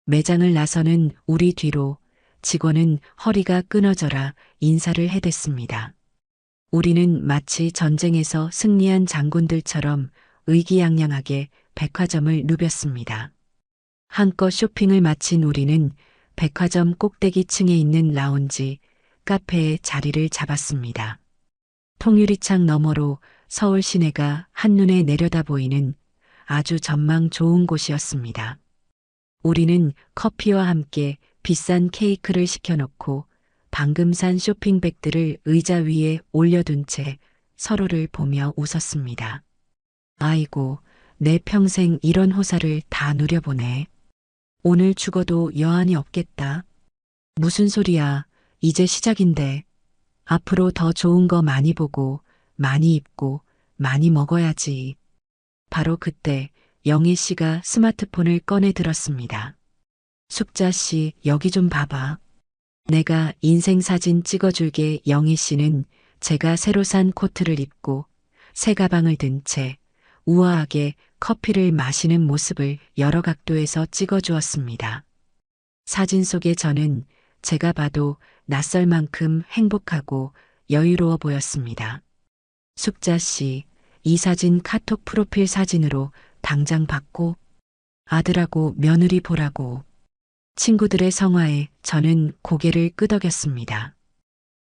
매장을 나서는 우리 뒤로 직원은 허리가 끊어져라 인사를 해댔습니다. 우리는 마치 전쟁에서 승리한 장군들처럼 의기양양하게 백화점을 누볐습니다. 한껏 쇼핑을 마친 우리는 백화점 꼭대기층에 있는 라운지, 카페에 자리를 잡았습니다. 통유리창 너머로 서울 시내가 한눈에 내려다 보이는 아주 전망 좋은 곳이었습니다. 우리는 커피와 함께 비싼 케이크를 시켜놓고 방금 산 쇼핑백들을 의자 위에 올려둔 채 서로를 보며 웃었습니다. 아이고, 내 평생 이런 호사를 다 누려보네. 오늘 죽어도 여한이 없겠다. 무슨 소리야. 이제 시작인데. 앞으로 더 좋은 거 많이 보고, 많이 입고, 많이 먹어야지. 바로 그때 영애 씨가 스마트폰을 꺼내 들었습니다. 숙자 씨, 여기 좀 봐봐. 내가 인생 사진 찍어줄게. 영애 씨는 제가 새로 산 코트를 입고 새 가방을 든 채 우아하게 커피를 마시는 모습을 여러 각도에서 찍어주었습니다. 사진 속의 저는 제가 봐도 낯설 만큼 행복하고 여유로워 보였습니다. 숙자 씨, 이 사진 카톡 프로필 사진으로 당장 받고 아들하고 며느리 보라고. 친구들의 성화에 저는 고개를 끄덕였습니다.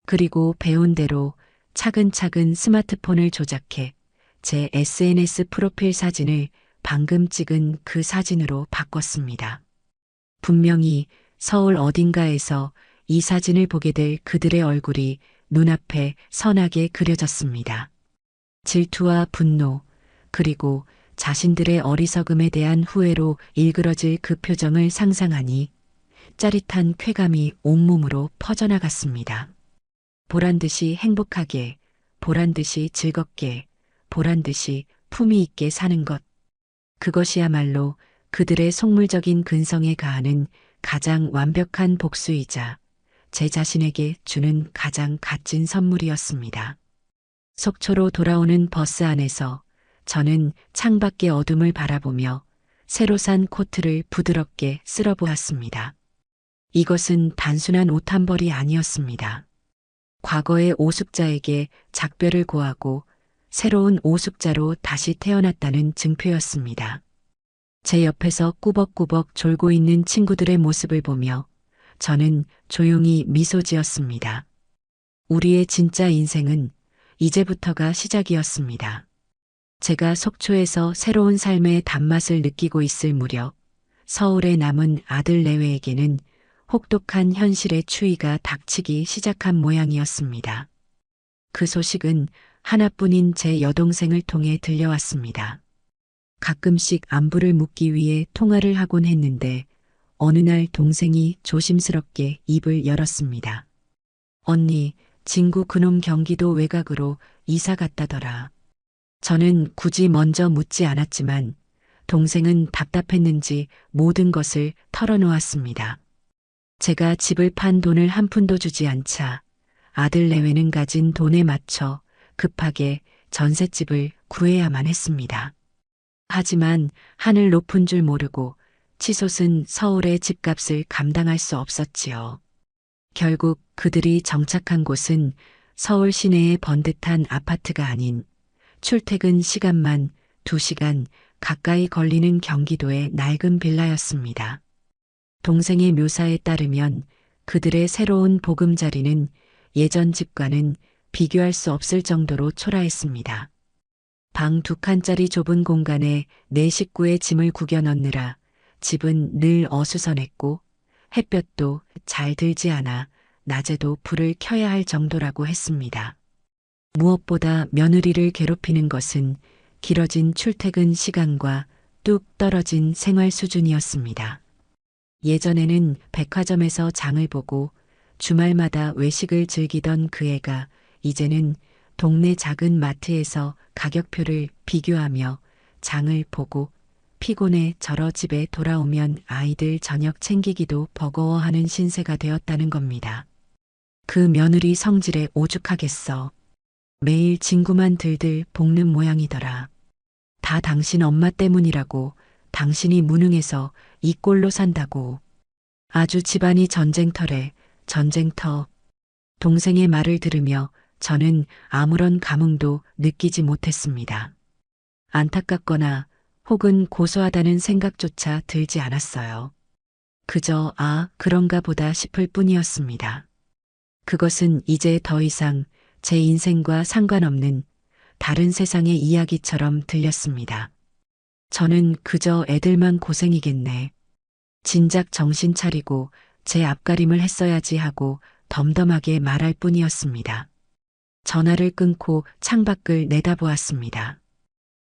그리고 배운 대로 차근차근 스마트폰을 조작해 제 SNS 프로필 사진을 방금 찍은 그 사진으로 바꿨습니다. 분명히 서울 어딘가에서 이 사진을 보게 될 그들의 얼굴이 눈앞에 선하게 그려졌습니다. 질투와 분노, 그리고 자신들의 어리석음에 대한 후회로 일그러질 그 표정을 상상하니 짜릿한 쾌감이 온몸으로 퍼져나갔습니다. 보란듯이 행복하게, 보란듯이 즐겁게, 보란듯이 품위 있게 사는 것. 그것이야말로 그들의 속물적인 근성에 가하는 가장 완벽한 복수이자 제 자신에게 주는 가장 값진 선물이었습니다. 속초로 돌아오는 버스 안에서 저는 창밖의 어둠을 바라보며 새로 산 코트를 부드럽게 쓸어보았습니다. 이것은 단순한 옷 한 벌이 아니었습니다. 과거의 오숙자에게 작별을 고하고 새로운 오숙자로 다시 태어났다는 증표였습니다. 제 옆에서 꾸벅꾸벅 졸고 있는 친구들의 모습을 보며 저는 조용히 미소 지었습니다. 우리의 진짜 인생은 이제부터가 시작이었습니다. 제가 속초에서 새로운 삶의 단맛을 느끼고 있을 무렵 서울에 남은 아들 내외에게는 혹독한 현실의 추위가 닥치기 시작한 모양이었습니다. 그 소식은 하나뿐인 제 여동생을 통해 들려왔습니다. 가끔씩 안부를 묻기 위해 통화를 하곤 했는데 어느 날 동생이 조심스럽게 입을 열었습니다. 언니, 진구 그놈 경기도 외곽으로 이사 갔다더라. 저는 굳이 먼저 묻지 않았지만 동생은 답답했는지 모든 것을 털어놓았습니다. 제가 집을 판 돈을 한 푼도 주지 않자 아들 내외는 가진 돈에 맞춰 급하게 전셋집을 구해야만 했습니다. 하지만 하늘 높은 줄 모르고 치솟은 서울의 집값을 감당할 수 없었지요. 결국 그들이 정착한 곳은 서울 시내의 번듯한 아파트가 아닌 출퇴근 시간만 2시간 가까이 걸리는 경기도의 낡은 빌라였습니다. 동생의 묘사에 따르면 그들의 새로운 보금자리는 예전 집과는 비교할 수 없을 정도로 초라했습니다. 방 2칸짜리 좁은 공간에 4식구의 짐을 구겨 넣느라 집은 늘 어수선했고 햇볕도 잘 들지 않아 낮에도 불을 켜야 할 정도라고 했습니다. 무엇보다 며느리를 괴롭히는 것은 길어진 출퇴근 시간과 뚝 떨어진 생활 수준이었습니다. 예전에는 백화점에서 장을 보고 주말마다 외식을 즐기던 그 애가 이제는 동네 작은 마트에서 가격표를 비교하며 장을 보고 피곤해 저러 집에 돌아오면 아이들 저녁 챙기기도 버거워하는 신세가 되었다는 겁니다. 그 며느리 성질에 오죽하겠어. 매일 진구만 들들 볶는 모양이더라. 다 당신 엄마 때문이라고, 당신이 무능해서 이 꼴로 산다고. 아주 집안이 전쟁터래, 전쟁터. 동생의 말을 들으며 저는 아무런 감흥도 느끼지 못했습니다. 안타깝거나 혹은 고소하다는 생각조차 들지 않았어요. 그저 그런가 보다 싶을 뿐이었습니다. 그것은 이제 더 이상 제 인생과 상관없는 다른 세상의 이야기처럼 들렸습니다. 저는 그저 애들만 고생이겠네. 진작 정신 차리고 제 앞가림을 했어야지 하고 덤덤하게 말할 뿐이었습니다. 전화를 끊고 창밖을 내다보았습니다.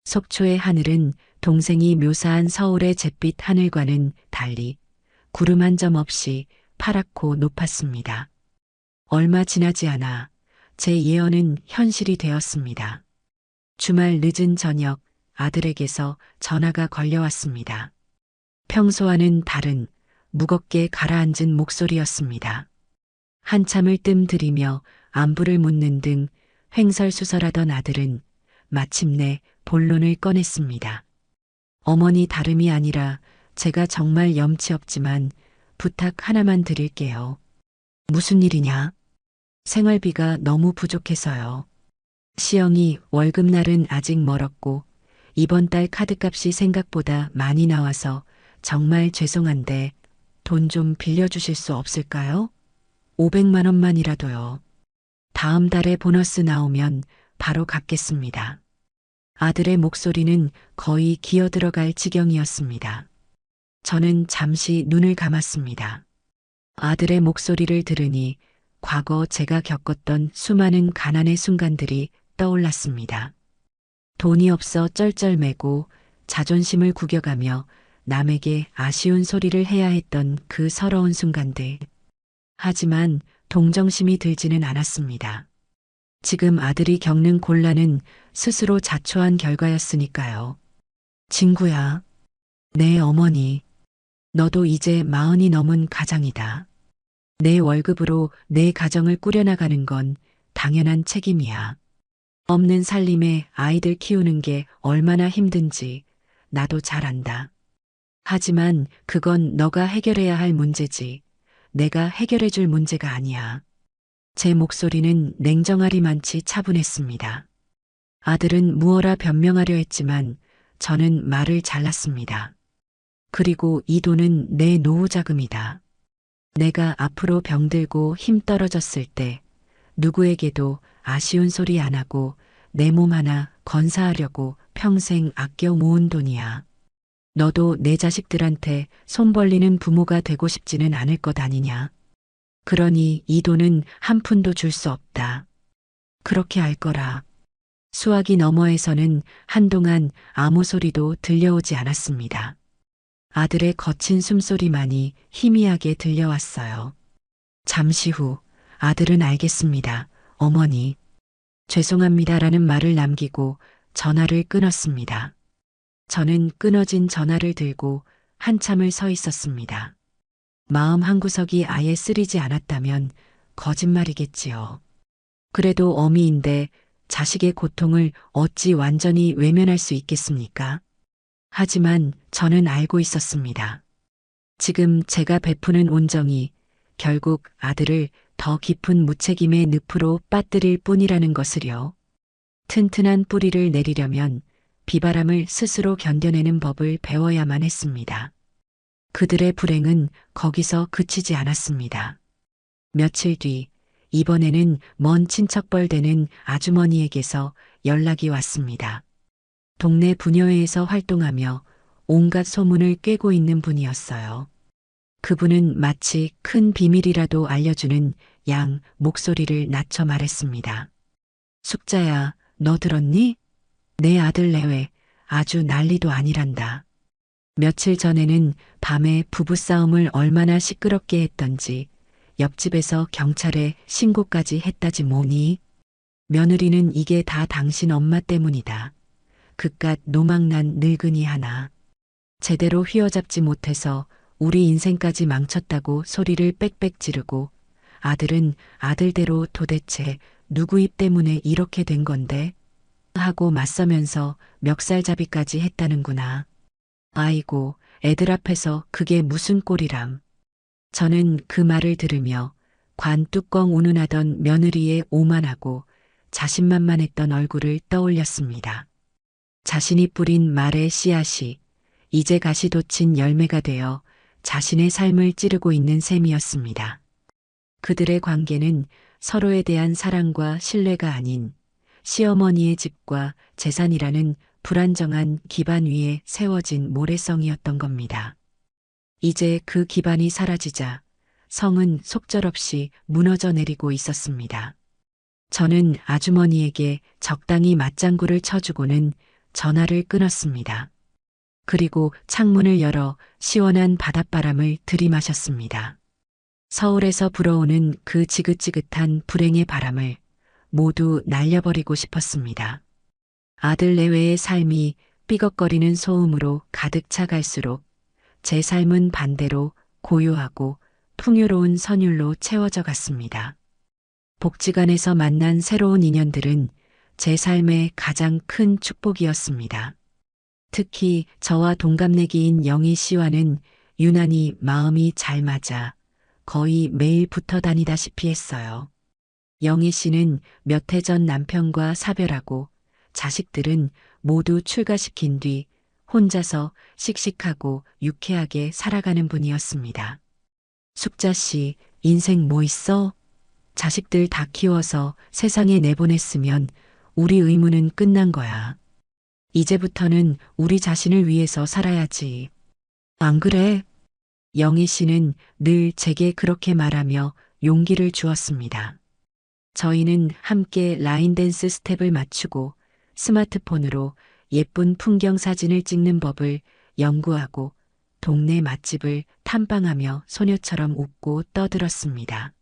속초의 하늘은 동생이 묘사한 서울의 잿빛 하늘과는 달리 구름 한 점 없이 파랗고 높았습니다. 얼마 지나지 않아 제 예언은 현실이 되었습니다. 주말 늦은 저녁 아들에게서 전화가 걸려왔습니다. 평소와는 다른 무겁게 가라앉은 목소리였습니다. 한참을 뜸들이며 안부를 묻는 등 횡설수설하던 아들은 마침내 본론을 꺼냈습니다. 어머니 다름이 아니라 제가 정말 염치 없지만 부탁 하나만 드릴게요. 무슨 일이냐? 생활비가 너무 부족해서요. 시영이 월급날은 아직 멀었고 이번 달 카드값이 생각보다 많이 나와서 정말 죄송한데 돈 좀 빌려주실 수 없을까요? 500만 원만이라도요. 다음 달에 보너스 나오면 바로 갚겠습니다. 아들의 목소리는 거의 기어들어갈 지경이었습니다. 저는 잠시 눈을 감았습니다. 아들의 목소리를 들으니 과거 제가 겪었던 수많은 가난의 순간들이 떠올랐습니다. 돈이 없어 쩔쩔매고 자존심을 구겨가며 남에게 아쉬운 소리를 해야 했던 그 서러운 순간들. 하지만 동정심이 들지는 않았습니다. 지금 아들이 겪는 곤란은 스스로 자초한 결과였으니까요. 진구야, 내 어머니, 너도 이제 40이 넘은 가장이다. 내 월급으로 내 가정을 꾸려나가는 건 당연한 책임이야. 없는 살림에 아이들 키우는 게 얼마나 힘든지 나도 잘 안다. 하지만 그건 너가 해결해야 할 문제지. 내가 해결해 줄 문제가 아니야. 제 목소리는 냉정하리만치 차분했습니다. 아들은 무어라 변명하려 했지만 저는 말을 잘랐습니다. 그리고 이 돈은 내 노후 자금이다. 내가 앞으로 병들고 힘 떨어졌을 때 누구에게도 아쉬운 소리 안 하고 내 몸 하나 건사하려고 평생 아껴 모은 돈이야. 너도 내 자식들한테 손 벌리는 부모가 되고 싶지는 않을 것 아니냐. 그러니 이 돈은 한 푼도 줄 수 없다. 그렇게 알 거라. 수화기 너머에서는 한동안 아무 소리도 들려오지 않았습니다. 아들의 거친 숨소리만이 희미하게 들려왔어요. 잠시 후 아들은 알겠습니다. 어머니. 죄송합니다라는 말을 남기고 전화를 끊었습니다. 저는 끊어진 전화를 들고 한참을 서 있었습니다. 마음 한구석이 아예 쓰리지 않았다면 거짓말이겠지요. 그래도 어미인데 자식의 고통을 어찌 완전히 외면할 수 있겠습니까? 하지만 저는 알고 있었습니다. 지금 제가 베푸는 온정이 결국 아들을 더 깊은 무책임의 늪으로 빠뜨릴 뿐이라는 것을요. 튼튼한 뿌리를 내리려면 비바람을 스스로 견뎌내는 법을 배워야만 했습니다. 그들의 불행은 거기서 그치지 않았습니다. 며칠 뒤, 이번에는 먼 친척뻘 되는 아주머니에게서 연락이 왔습니다. 동네 부녀회에서 활동하며 온갖 소문을 꿰고 있는 분이었어요. 그분은 마치 큰 비밀이라도 알려주는 양 목소리를 낮춰 말했습니다. 숙자야, 너 들었니? 내 아들 내외 아주 난리도 아니란다. 며칠 전에는 밤에 부부싸움을 얼마나 시끄럽게 했던지 옆집에서 경찰에 신고까지 했다지 뭐니? 며느리는 이게 다 당신 엄마 때문이다. 그깟 노망난 늙은이 하나. 제대로 휘어잡지 못해서 우리 인생까지 망쳤다고 소리를 빽빽 지르고 아들은 아들대로 도대체 누구 입 때문에 이렇게 된 건데? 하고 맞서면서 멱살잡이까지 했다는구나. 아이고, 애들 앞에서 그게 무슨 꼴이람. 저는 그 말을 들으며 관 뚜껑 운운하던 며느리의 오만하고 자신만만했던 얼굴을 떠올렸습니다. 자신이 뿌린 말의 씨앗이 이제 가시돋친 열매가 되어 자신의 삶을 찌르고 있는 셈이었습니다. 그들의 관계는 서로에 대한 사랑과 신뢰가 아닌 시어머니의 집과 재산이라는 불안정한 기반 위에 세워진 모래성이었던 겁니다. 이제 그 기반이 사라지자 성은 속절없이 무너져 내리고 있었습니다. 저는 아주머니에게 적당히 맞장구를 쳐주고는 전화를 끊었습니다. 그리고 창문을 열어 시원한 바닷바람을 들이마셨습니다. 서울에서 불어오는 그 지긋지긋한 불행의 바람을 모두 날려버리고 싶었습니다. 아들 내외의 삶이 삐걱거리는 소음으로 가득 차갈수록 제 삶은 반대로 고요하고 풍요로운 선율로 채워져 갔습니다. 복지관에서 만난 새로운 인연들은 제 삶의 가장 큰 축복이었습니다. 특히 저와 동갑내기인 영희 씨와는 유난히 마음이 잘 맞아 거의 매일 붙어 다니다시피 했어요. 영희 씨는 몇 해 전 남편과 사별하고 자식들은 모두 출가시킨 뒤 혼자서 씩씩하고 유쾌하게 살아가는 분이었습니다. 숙자 씨, 인생 뭐 있어? 자식들 다 키워서 세상에 내보냈으면 우리 의무는 끝난 거야. 이제부터는 우리 자신을 위해서 살아야지. 안 그래? 영희 씨는 늘 제게 그렇게 말하며 용기를 주었습니다. 저희는 함께 라인 댄스 스텝을 맞추고 스마트폰으로 예쁜 풍경 사진을 찍는 법을 연구하고 동네 맛집을 탐방하며 소녀처럼 웃고 떠들었습니다.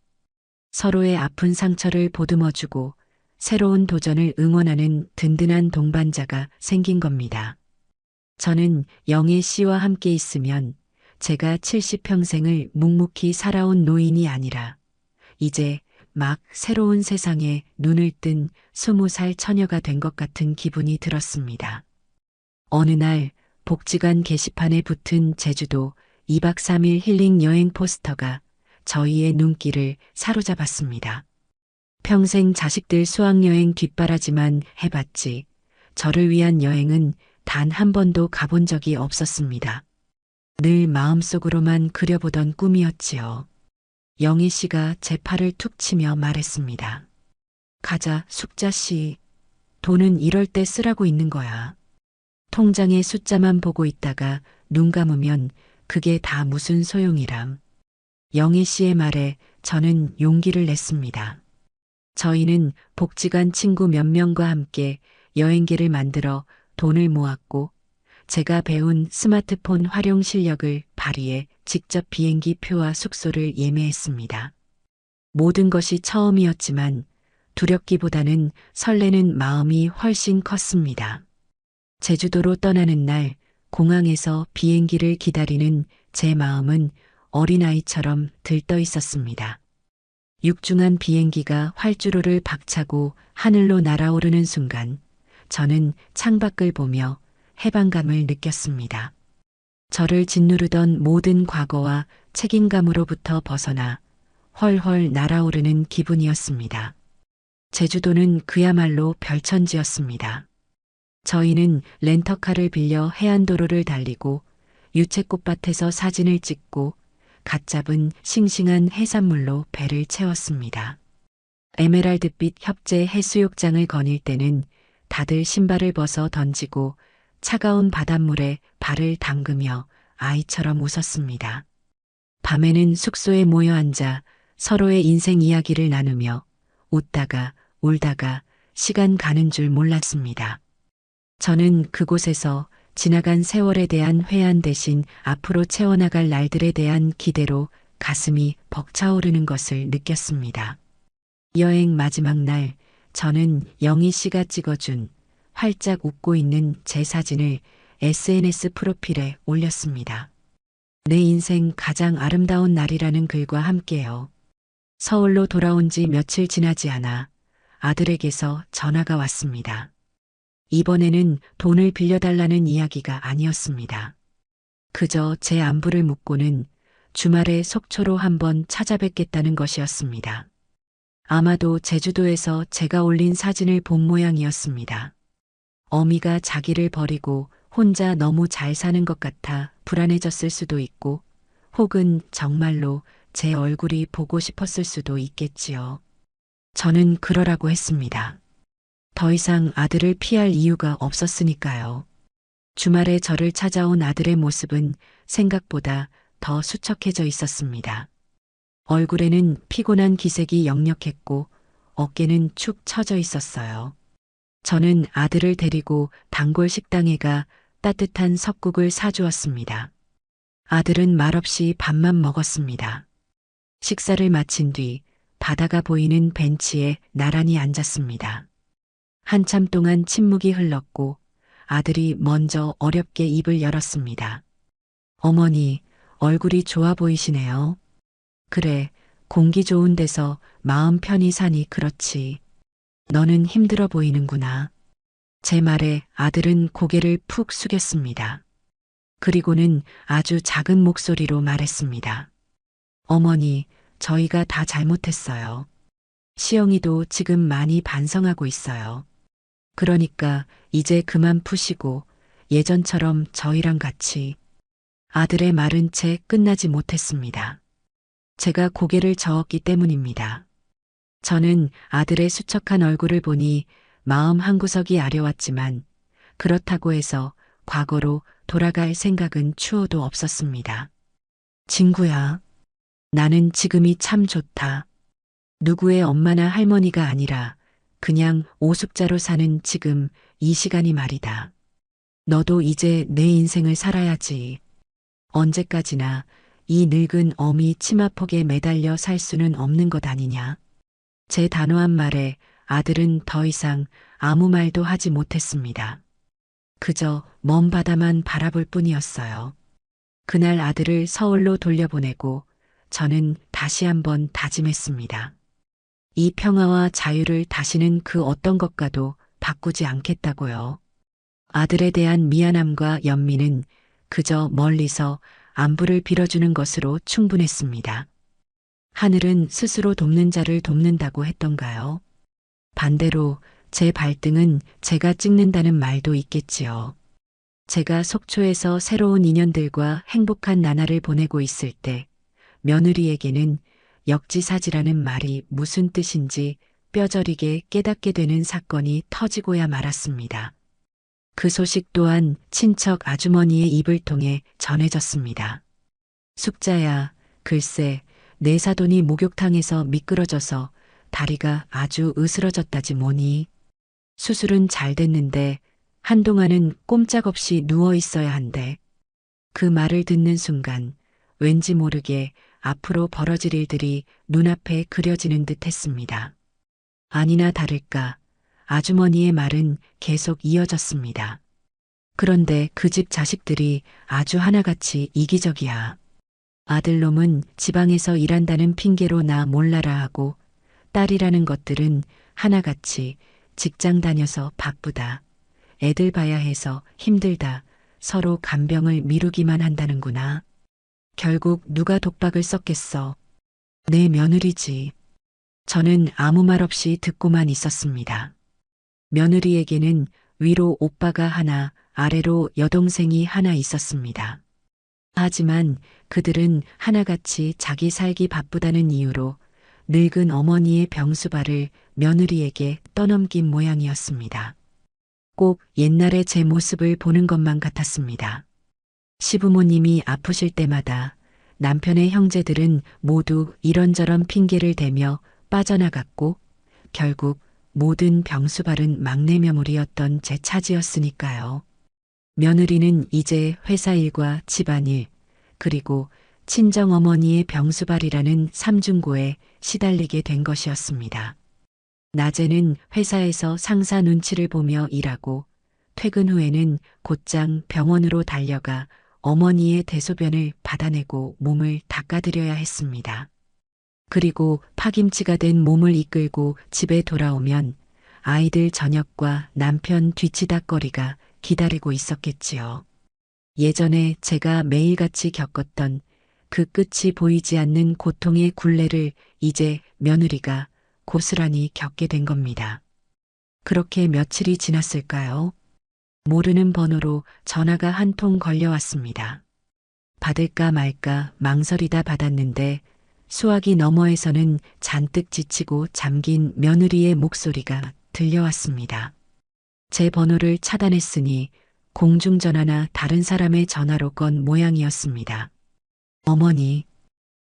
서로의 아픈 상처를 보듬어주고 새로운 도전을 응원하는 든든한 동반자가 생긴 겁니다. 저는 영애 씨와 함께 있으면 제가 70평생을 묵묵히 살아온 노인이 아니라 이제 막 새로운 세상에 눈을 뜬 20살 처녀가 된 것 같은 기분이 들었습니다. 어느 날 복지관 게시판에 붙은 제주도 2박 3일 힐링 여행 포스터가 저희의 눈길을 사로잡았습니다. 평생 자식들 수학여행 뒷바라지만 해봤지 저를 위한 여행은 단 한 번도 가본 적이 없었습니다. 늘 마음속으로만 그려보던 꿈이었지요. 영희 씨가 제 팔을 툭 치며 말했습니다. 가자, 숙자 씨. 돈은 이럴 때 쓰라고 있는 거야. 통장의 숫자만 보고 있다가 눈 감으면 그게 다 무슨 소용이람. 영애 씨의 말에 저는 용기를 냈습니다. 저희는 복지관 친구 몇 명과 함께 여행기를 만들어 돈을 모았고 제가 배운 스마트폰 활용 실력을 발휘해 직접 비행기 표와 숙소를 예매했습니다. 모든 것이 처음이었지만 두렵기보다는 설레는 마음이 훨씬 컸습니다. 제주도로 떠나는 날 공항에서 비행기를 기다리는 제 마음은 어린아이처럼 들떠 있었습니다. 육중한 비행기가 활주로를 박차고 하늘로 날아오르는 순간 저는 창밖을 보며 해방감을 느꼈습니다. 저를 짓누르던 모든 과거와 책임감으로부터 벗어나 훨훨 날아오르는 기분이었습니다. 제주도는 그야말로 별천지였습니다. 저희는 렌터카를 빌려 해안도로를 달리고 유채꽃밭에서 사진을 찍고 갓 잡은 싱싱한 해산물로 배를 채웠습니다. 에메랄드빛 협재 해수욕장을 거닐 때는 다들 신발을 벗어 던지고 차가운 바닷물에 발을 담그며 아이처럼 웃었습니다. 밤에는 숙소에 모여 앉아 서로의 인생 이야기를 나누며 웃다가 울다가 시간 가는 줄 몰랐습니다. 저는 그곳에서 지나간 세월에 대한 회한 대신 앞으로 채워나갈 날들에 대한 기대로 가슴이 벅차오르는 것을 느꼈습니다. 여행 마지막 날 저는 영희 씨가 찍어준 활짝 웃고 있는 제 사진을 SNS 프로필에 올렸습니다. 내 인생 가장 아름다운 날이라는 글과 함께요. 서울로 돌아온 지 며칠 지나지 않아 아들에게서 전화가 왔습니다. 이번에는 돈을 빌려달라는 이야기가 아니었습니다. 그저 제 안부를 묻고는 주말에 속초로 한번 찾아뵙겠다는 것이었습니다. 아마도 제주도에서 제가 올린 사진을 본 모양이었습니다. 어미가 자기를 버리고 혼자 너무 잘 사는 것 같아 불안해졌을 수도 있고 혹은 정말로 제 얼굴이 보고 싶었을 수도 있겠지요. 저는 그러라고 했습니다. 더 이상 아들을 피할 이유가 없었으니까요. 주말에 저를 찾아온 아들의 모습은 생각보다 더 수척해져 있었습니다. 얼굴에는 피곤한 기색이 역력했고 어깨는 축 처져 있었어요. 저는 아들을 데리고 단골 식당에 가 따뜻한 석국을 사주었습니다. 아들은 말없이 밥만 먹었습니다. 식사를 마친 뒤 바다가 보이는 벤치에 나란히 앉았습니다. 한참 동안 침묵이 흘렀고 아들이 먼저 어렵게 입을 열었습니다. 어머니, 얼굴이 좋아 보이시네요. 그래, 공기 좋은 데서 마음 편히 사니 그렇지. 너는 힘들어 보이는구나. 제 말에 아들은 고개를 푹 숙였습니다. 그리고는 아주 작은 목소리로 말했습니다. 어머니, 저희가 다 잘못했어요. 시영이도 지금 많이 반성하고 있어요. 그러니까 이제 그만 푸시고 예전처럼 저희랑 같이. 아들의 말은 채 끝나지 못했습니다. 제가 고개를 저었기 때문입니다. 저는 아들의 수척한 얼굴을 보니 마음 한구석이 아려왔지만 그렇다고 해서 과거로 돌아갈 생각은 추호도 없었습니다. 친구야, 나는 지금이 참 좋다. 누구의 엄마나 할머니가 아니라 그냥 오숙자로 사는 지금 이 시간이 말이다. 너도 이제 내 인생을 살아야지. 언제까지나 이 늙은 어미 치마폭에 매달려 살 수는 없는 것 아니냐. 제 단호한 말에 아들은 더 이상 아무 말도 하지 못했습니다. 그저 먼 바다만 바라볼 뿐이었어요. 그날 아들을 서울로 돌려보내고 저는 다시 한번 다짐했습니다. 이 평화와 자유를 다시는 그 어떤 것과도 바꾸지 않겠다고요. 아들에 대한 미안함과 연민은 그저 멀리서 안부를 빌어주는 것으로 충분했습니다. 하늘은 스스로 돕는 자를 돕는다고 했던가요? 반대로 제 발등은 제가 찍는다는 말도 있겠지요. 제가 속초에서 새로운 인연들과 행복한 나날을 보내고 있을 때 며느리에게는 역지사지라는 말이 무슨 뜻인지 뼈저리게 깨닫게 되는 사건이 터지고야 말았습니다. 그 소식 또한 친척 아주머니의 입을 통해 전해졌습니다. 숙자야, 글쎄, 내 사돈이 목욕탕에서 미끄러져서 다리가 아주 으스러졌다지 뭐니. 수술은 잘 됐는데 한동안은 꼼짝없이 누워 있어야 한대. 그 말을 듣는 순간 왠지 모르게 앞으로 벌어질 일들이 눈앞에 그려지는 듯 했습니다. 아니나 다를까 아주머니의 말은 계속 이어졌습니다. 그런데 그 집 자식들이 아주 하나같이 이기적이야. 아들놈은 지방에서 일한다는 핑계로 나 몰라라 하고 딸이라는 것들은 하나같이 직장 다녀서 바쁘다. 애들 봐야 해서 힘들다. 서로 간병을 미루기만 한다는구나. 결국 누가 독박을 썼겠어. 내 며느리지. 저는 아무 말 없이 듣고만 있었습니다. 며느리에게는 위로 오빠가 하나, 아래로 여동생이 하나 있었습니다. 하지만 그들은 하나같이 자기 살기 바쁘다는 이유로 늙은 어머니의 병수발을 며느리에게 떠넘긴 모양이었습니다. 꼭 옛날의 제 모습을 보는 것만 같았습니다. 시부모님이 아프실 때마다 남편의 형제들은 모두 이런저런 핑계를 대며 빠져나갔고 결국 모든 병수발은 막내 며느리였던 제 차지였으니까요. 며느리는 이제 회사 일과 집안일, 그리고 친정어머니의 병수발이라는 삼중고에 시달리게 된 것이었습니다. 낮에는 회사에서 상사 눈치를 보며 일하고 퇴근 후에는 곧장 병원으로 달려가 어머니의 대소변을 받아내고 몸을 닦아드려야 했습니다. 그리고 파김치가 된 몸을 이끌고 집에 돌아오면 아이들 저녁과 남편 뒤치다꺼리가 기다리고 있었겠지요. 예전에 제가 매일같이 겪었던 그 끝이 보이지 않는 고통의 굴레를 이제 며느리가 고스란히 겪게 된 겁니다. 그렇게 며칠이 지났을까요? 모르는 번호로 전화가 한 통 걸려왔습니다. 받을까 말까 망설이다 받았는데 수화기 너머에서는 잔뜩 지치고 잠긴 며느리의 목소리가 들려왔습니다. 제 번호를 차단했으니 공중전화나 다른 사람의 전화로 건 모양이었습니다. 어머니,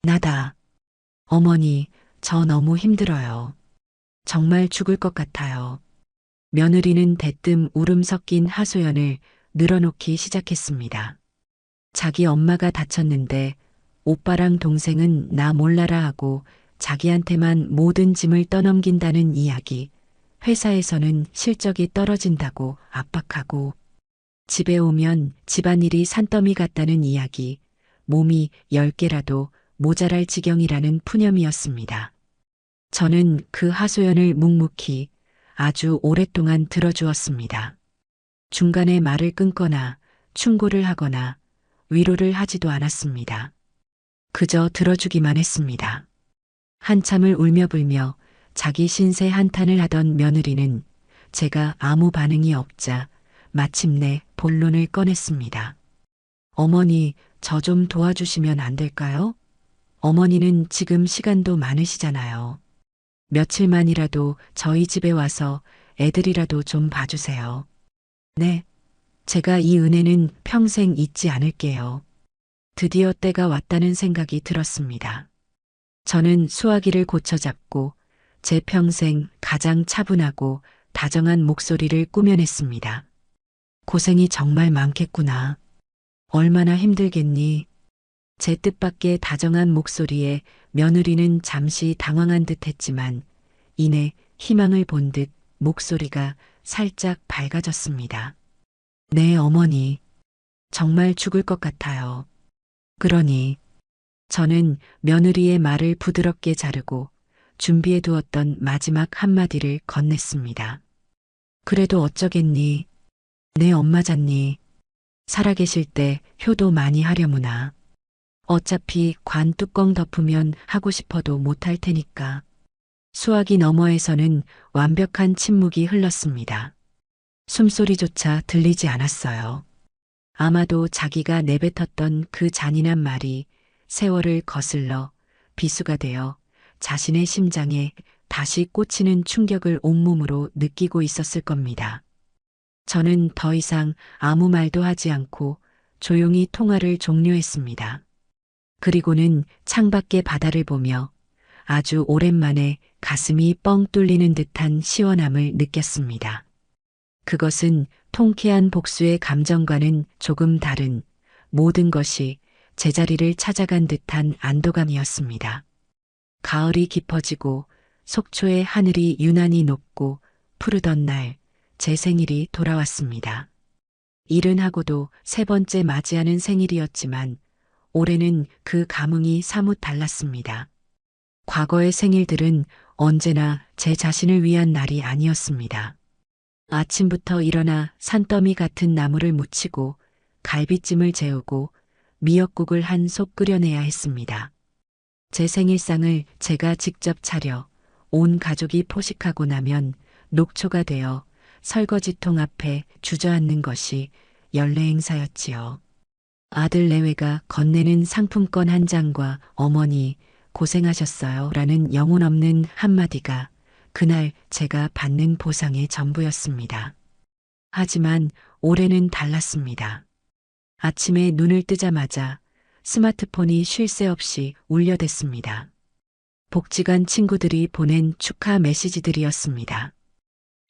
나다. 어머니, 저 너무 힘들어요. 정말 죽을 것 같아요. 며느리는 대뜸 울음 섞인 하소연을 늘어놓기 시작했습니다. 자기 엄마가 다쳤는데 오빠랑 동생은 나 몰라라 하고 자기한테만 모든 짐을 떠넘긴다는 이야기, 회사에서는 실적이 떨어진다고 압박하고 집에 오면 집안일이 산더미 같다는 이야기, 몸이 10개라도 모자랄 지경이라는 푸념이었습니다. 저는 그 하소연을 묵묵히 아주 오랫동안 들어주었습니다. 중간에 말을 끊거나 충고를 하거나 위로를 하지도 않았습니다. 그저 들어주기만 했습니다. 한참을 울며불며 자기 신세 한탄을 하던 며느리는 제가 아무 반응이 없자 마침내 본론을 꺼냈습니다. 어머니, 저 좀 도와주시면 안 될까요? 어머니는 지금 시간도 많으시잖아요. 며칠만이라도 저희 집에 와서 애들이라도 좀 봐주세요. 네, 제가 이 은혜는 평생 잊지 않을게요. 드디어 때가 왔다는 생각이 들었습니다. 저는 수화기를 고쳐잡고 제 평생 가장 차분하고 다정한 목소리를 꾸며냈습니다. 고생이 정말 많겠구나. 얼마나 힘들겠니? 제 뜻밖의 다정한 목소리에 며느리는 잠시 당황한 듯 했지만 이내 희망을 본 듯 목소리가 살짝 밝아졌습니다. 네, 어머니. 정말 죽을 것 같아요. 그러니 저는 며느리의 말을 부드럽게 자르고 준비해 두었던 마지막 한마디를 건넸습니다. 그래도 어쩌겠니? 내 엄마잖니. 살아계실 때 효도 많이 하려무나. 어차피 관 뚜껑 덮으면 하고 싶어도 못할 테니까. 수화기 너머에서는 완벽한 침묵이 흘렀습니다. 숨소리조차 들리지 않았어요. 아마도 자기가 내뱉었던 그 잔인한 말이 세월을 거슬러 비수가 되어 자신의 심장에 다시 꽂히는 충격을 온몸으로 느끼고 있었을 겁니다. 저는 더 이상 아무 말도 하지 않고 조용히 통화를 종료했습니다. 그리고는 창밖의 바다를 보며 아주 오랜만에 가슴이 뻥 뚫리는 듯한 시원함을 느꼈습니다. 그것은 통쾌한 복수의 감정과는 조금 다른 모든 것이 제자리를 찾아간 듯한 안도감이었습니다. 가을이 깊어지고 속초의 하늘이 유난히 높고 푸르던 날 제 생일이 돌아왔습니다. 일은 하고도 세 번째 맞이하는 생일이었지만 올해는 그 감흥이 사뭇 달랐습니다. 과거의 생일들은 언제나 제 자신을 위한 날이 아니었습니다. 아침부터 일어나 산더미 같은 나무를 묻히고 갈비찜을 재우고 미역국을 한 솥 끓여내야 했습니다. 제 생일상을 제가 직접 차려 온 가족이 포식하고 나면 녹초가 되어 설거지통 앞에 주저앉는 것이 연례 행사였지요. 아들 내외가 건네는 상품권 한 장과 어머니 고생하셨어요 라는 영혼 없는 한마디가 그날 제가 받는 보상의 전부였습니다. 하지만 올해는 달랐습니다. 아침에 눈을 뜨자마자 스마트폰이 쉴 새 없이 울려댔습니다. 복지관 친구들이 보낸 축하 메시지들이었습니다.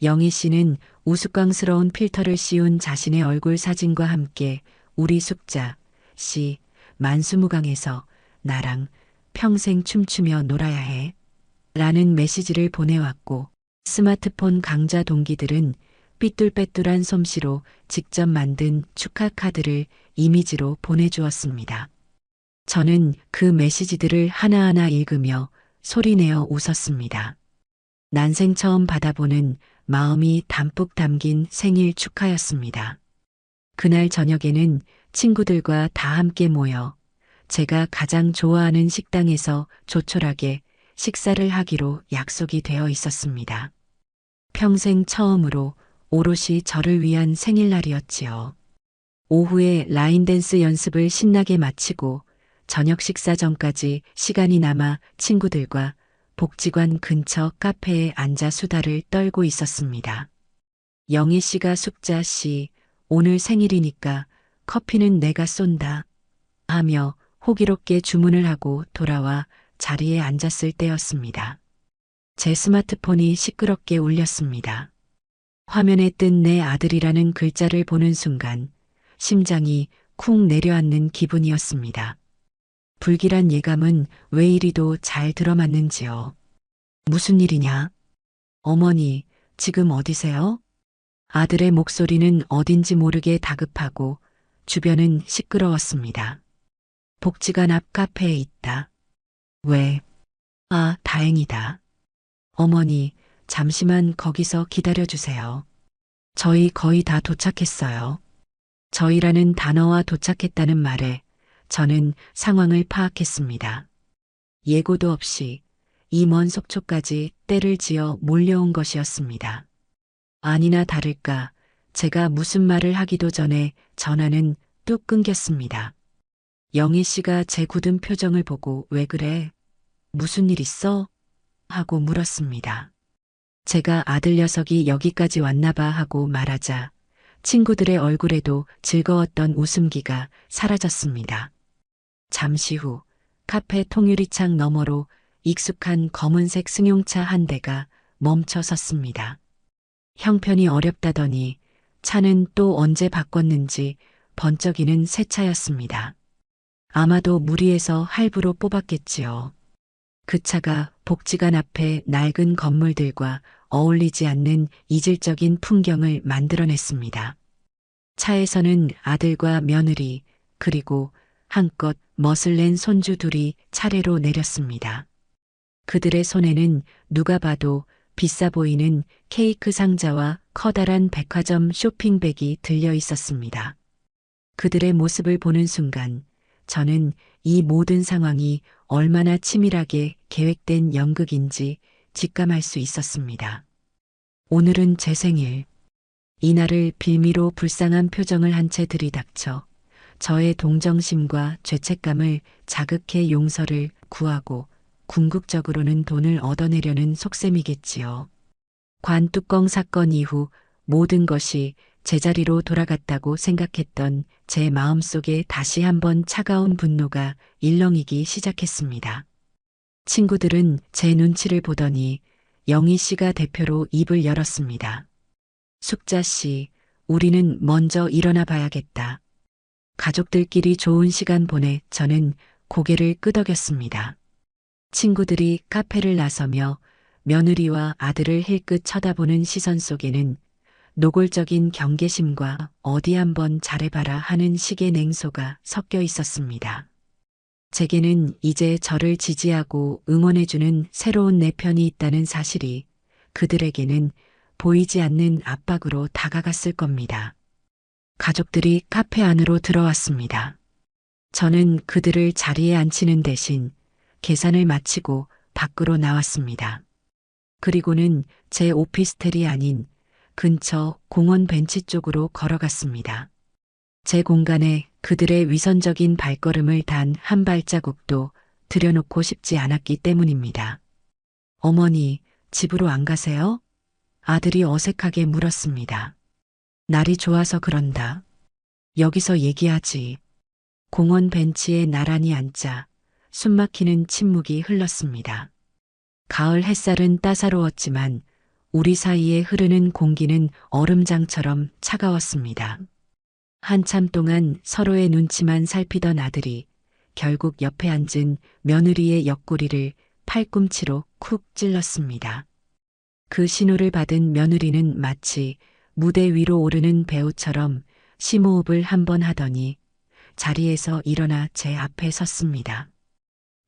영희 씨는 우스꽝스러운 필터를 씌운 자신의 얼굴 사진과 함께 우리 숙자 씨 만수무강해서 나랑 평생 춤추며 놀아야 해 라는 메시지를 보내왔고 스마트폰 강자 동기들은 삐뚤빼뚤한 솜씨로 직접 만든 축하 카드를 이미지로 보내주었습니다. 저는 그 메시지들을 하나하나 읽으며 소리내어 웃었습니다. 난생 처음 받아보는 마음이 담뿍 담긴 생일 축하였습니다. 그날 저녁에는 친구들과 다 함께 모여 제가 가장 좋아하는 식당에서 조촐하게 식사를 하기로 약속이 되어 있었습니다. 평생 처음으로 오롯이 저를 위한 생일날이었지요. 오후에 라인댄스 연습을 신나게 마치고 저녁 식사 전까지 시간이 남아 친구들과 복지관 근처 카페에 앉아 수다를 떨고 있었습니다. 영희 씨가 숙자 씨, 오늘 생일이니까 커피는 내가 쏜다 하며 호기롭게 주문을 하고 돌아와 자리에 앉았을 때였습니다. 제 스마트폰이 시끄럽게 울렸습니다. 화면에 뜬 내 아들이라는 글자를 보는 순간 심장이 쿵 내려앉는 기분이었습니다. 불길한 예감은 왜 이리도 잘 들어맞는지요. 무슨 일이냐? 어머니, 지금 어디세요? 아들의 목소리는 어딘지 모르게 다급하고 주변은 시끄러웠습니다. 복지관 앞 카페에 있다. 왜? 아, 다행이다. 어머니, 잠시만 거기서 기다려주세요. 저희 거의 다 도착했어요. 저희라는 단어와 도착했다는 말에 저는 상황을 파악했습니다. 예고도 없이 이 먼 속초까지 때를 지어 몰려온 것이었습니다. 아니나 다를까 제가 무슨 말을 하기도 전에 전화는 뚝 끊겼습니다. 영희 씨가 제 굳은 표정을 보고 왜 그래? 무슨 일 있어? 하고 물었습니다. 제가 아들 녀석이 여기까지 왔나 봐 하고 말하자 친구들의 얼굴에도 즐거웠던 웃음기가 사라졌습니다. 잠시 후 카페 통유리창 너머로 익숙한 검은색 승용차 한 대가 멈춰 섰습니다. 형편이 어렵다더니 차는 또 언제 바꿨는지 번쩍이는 새 차였습니다. 아마도 무리해서 할부로 뽑았겠지요. 그 차가 복지관 앞에 낡은 건물들과 어울리지 않는 이질적인 풍경을 만들어냈습니다. 차에서는 아들과 며느리 그리고 한껏 멋을 낸 손주 둘이 차례로 내렸습니다. 그들의 손에는 누가 봐도 비싸 보이는 케이크 상자와 커다란 백화점 쇼핑백이 들려 있었습니다. 그들의 모습을 보는 순간 저는 이 모든 상황이 얼마나 치밀하게 계획된 연극인지 직감할 수 있었습니다. 오늘은 제 생일. 이날을 빌미로 불쌍한 표정을 한 채 들이닥쳐 저의 동정심과 죄책감을 자극해 용서를 구하고 궁극적으로는 돈을 얻어내려는 속셈이겠지요. 관뚜껑 사건 이후 모든 것이 제자리로 돌아갔다고 생각했던 제 마음속에 다시 한번 차가운 분노가 일렁이기 시작했습니다. 친구들은 제 눈치를 보더니 영희 씨가 대표로 입을 열었습니다. 숙자 씨, 우리는 먼저 일어나 봐야겠다. 가족들끼리 좋은 시간 보내 저는 고개를 끄덕였습니다. 친구들이 카페를 나서며 며느리와 아들을 힐끗 쳐다보는 시선 속에는 노골적인 경계심과 어디 한번 잘해봐라 하는 식의 냉소가 섞여 있었습니다. 제게는 이제 저를 지지하고 응원해주는 새로운 내 편이 있다는 사실이 그들에게는 보이지 않는 압박으로 다가갔을 겁니다. 가족들이 카페 안으로 들어왔습니다. 저는 그들을 자리에 앉히는 대신 계산을 마치고 밖으로 나왔습니다. 그리고는 제 오피스텔이 아닌 근처 공원 벤치 쪽으로 걸어갔습니다. 제 공간에 그들의 위선적인 발걸음을 단 한 발자국도 들여놓고 싶지 않았기 때문입니다. 어머니, 집으로 안 가세요? 아들이 어색하게 물었습니다. 날이 좋아서 그런다. 여기서 얘기하지. 공원 벤치에 나란히 앉자 숨막히는 침묵이 흘렀습니다. 가을 햇살은 따사로웠지만 우리 사이에 흐르는 공기는 얼음장처럼 차가웠습니다. 한참 동안 서로의 눈치만 살피던 아들이 결국 옆에 앉은 며느리의 옆구리를 팔꿈치로 쿡 찔렀습니다. 그 신호를 받은 며느리는 마치 무대 위로 오르는 배우처럼 심호흡을 한번 하더니 자리에서 일어나 제 앞에 섰습니다.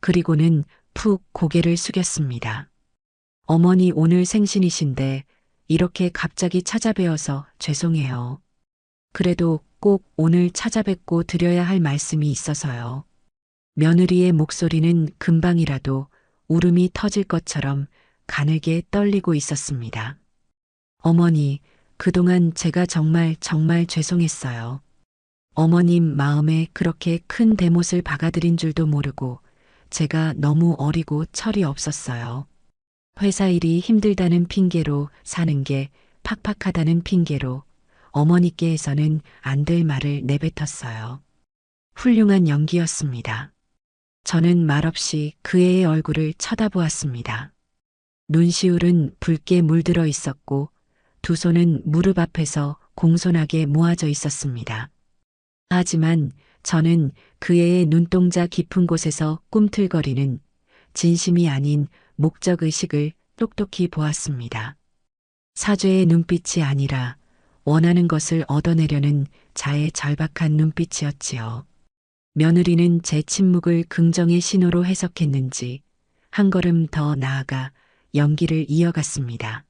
그리고는 푹 고개를 숙였습니다. 어머니 오늘 생신이신데 이렇게 갑자기 찾아뵈어서 죄송해요. 그래도 꼭 오늘 찾아뵙고 드려야 할 말씀이 있어서요. 며느리의 목소리는 금방이라도 울음이 터질 것처럼 가늘게 떨리고 있었습니다. 어머니, 그동안 제가 정말 죄송했어요. 어머님 마음에 그렇게 큰 대못을 박아드린 줄도 모르고 제가 너무 어리고 철이 없었어요. 회사 일이 힘들다는 핑계로 사는 게 팍팍하다는 핑계로 어머니께 해서는 안 될 말을 내뱉었어요. 훌륭한 연기였습니다. 저는 말없이 그 애의 얼굴을 쳐다보았습니다. 눈시울은 붉게 물들어 있었고 두 손은 무릎 앞에서 공손하게 모아져 있었습니다. 하지만 저는 그 애의 눈동자 깊은 곳에서 꿈틀거리는 진심이 아닌 목적의식을 똑똑히 보았습니다. 사죄의 눈빛이 아니라 원하는 것을 얻어내려는 자의 절박한 눈빛이었지요. 며느리는 제 침묵을 긍정의 신호로 해석했는지 한 걸음 더 나아가 연기를 이어갔습니다.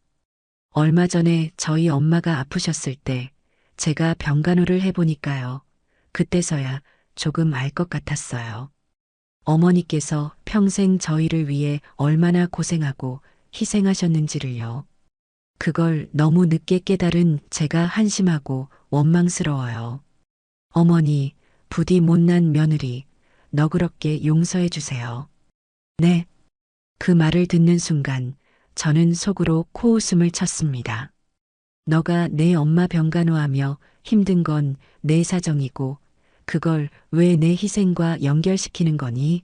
얼마 전에 저희 엄마가 아프셨을 때 제가 병간호를 해보니까요. 그때서야 조금 알 것 같았어요. 어머니께서 평생 저희를 위해 얼마나 고생하고 희생하셨는지를요. 그걸 너무 늦게 깨달은 제가 한심하고 원망스러워요. 어머니, 부디 못난 며느리, 너그럽게 용서해 주세요. 네. 그 말을 듣는 순간 저는 속으로 코웃음을 쳤습니다. 너가 내 엄마 병간호하며 힘든 건 내 사정이고 그걸 왜 내 희생과 연결시키는 거니?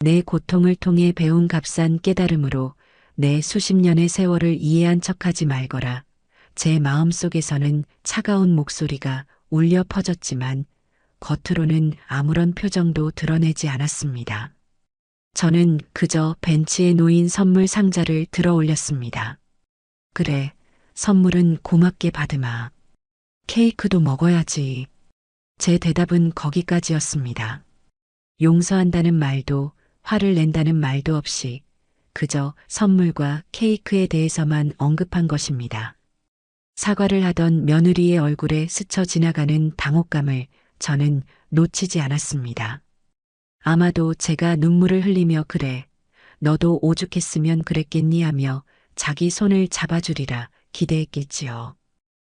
내 고통을 통해 배운 값싼 깨달음으로 내 수십 년의 세월을 이해한 척하지 말거라. 제 마음속에서는 차가운 목소리가 울려 퍼졌지만 겉으로는 아무런 표정도 드러내지 않았습니다. 저는 그저 벤치에 놓인 선물 상자를 들어 올렸습니다. 그래, 선물은 고맙게 받으마. 케이크도 먹어야지. 제 대답은 거기까지였습니다. 용서한다는 말도 화를 낸다는 말도 없이 그저 선물과 케이크에 대해서만 언급한 것입니다. 사과를 하던 며느리의 얼굴에 스쳐 지나가는 당혹감을 저는 놓치지 않았습니다. 아마도 제가 눈물을 흘리며 그래, 너도 오죽했으면 그랬겠니 하며 자기 손을 잡아주리라 기대했겠지요.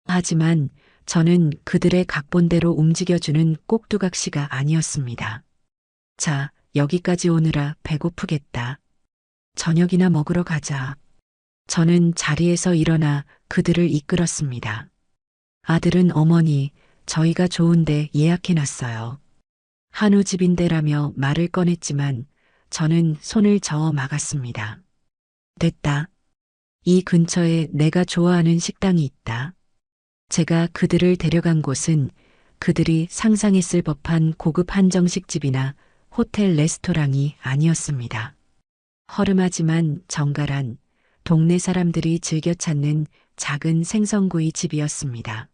하지만 저는 그들의 각본대로 움직여주는 꼭두각시가 아니었습니다. 자, 여기까지 오느라 배고프겠다. 저녁이나 먹으러 가자. 저는 자리에서 일어나 그들을 이끌었습니다. 아들은 어머니, 저희가 좋은데 예약해놨어요. 한우집인데라며 말을 꺼냈지만 저는 손을 저어 막았습니다. 됐다. 이 근처에 내가 좋아하는 식당이 있다. 제가 그들을 데려간 곳은 그들이 상상했을 법한 고급 한정식집이나 호텔 레스토랑이 아니었습니다. 허름하지만 정갈한 동네 사람들이 즐겨 찾는 작은 생선구이 집이었습니다.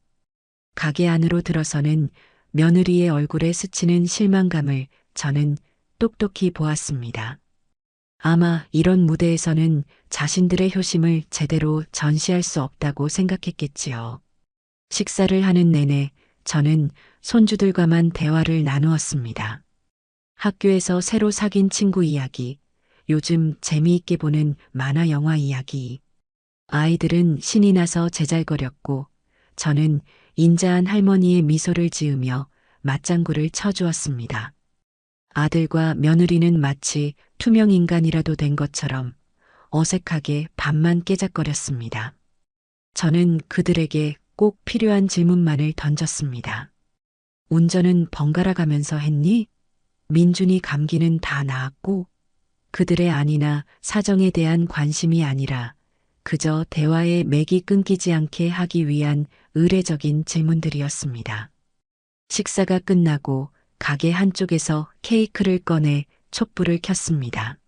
가게 안으로 들어서는 며느리의 얼굴에 스치는 실망감을 저는 똑똑히 보았습니다. 아마 이런 무대에서는 자신들의 효심을 제대로 전시할 수 없다고 생각했겠지요. 식사를 하는 내내 저는 손주들과만 대화를 나누었습니다. 학교에서 새로 사귄 친구 이야기, 요즘 재미있게 보는 만화 영화 이야기. 아이들은 신이 나서 제잘거렸고 저는 인자한 할머니의 미소를 지으며 맞장구를 쳐주었습니다. 아들과 며느리는 마치 투명 인간이라도 된 것처럼 어색하게 밥만 깨작거렸습니다. 저는 그들에게 꼭 필요한 질문만을 던졌습니다. 운전은 번갈아 가면서 했니? 민준이 감기는 다 나았고? 그들의 안위나 사정에 대한 관심이 아니라 그저 대화의 맥이 끊기지 않게 하기 위한 의례적인 질문들이었습니다. 식사가 끝나고 가게 한쪽에서 케이크를 꺼내 촛불을 켰습니다.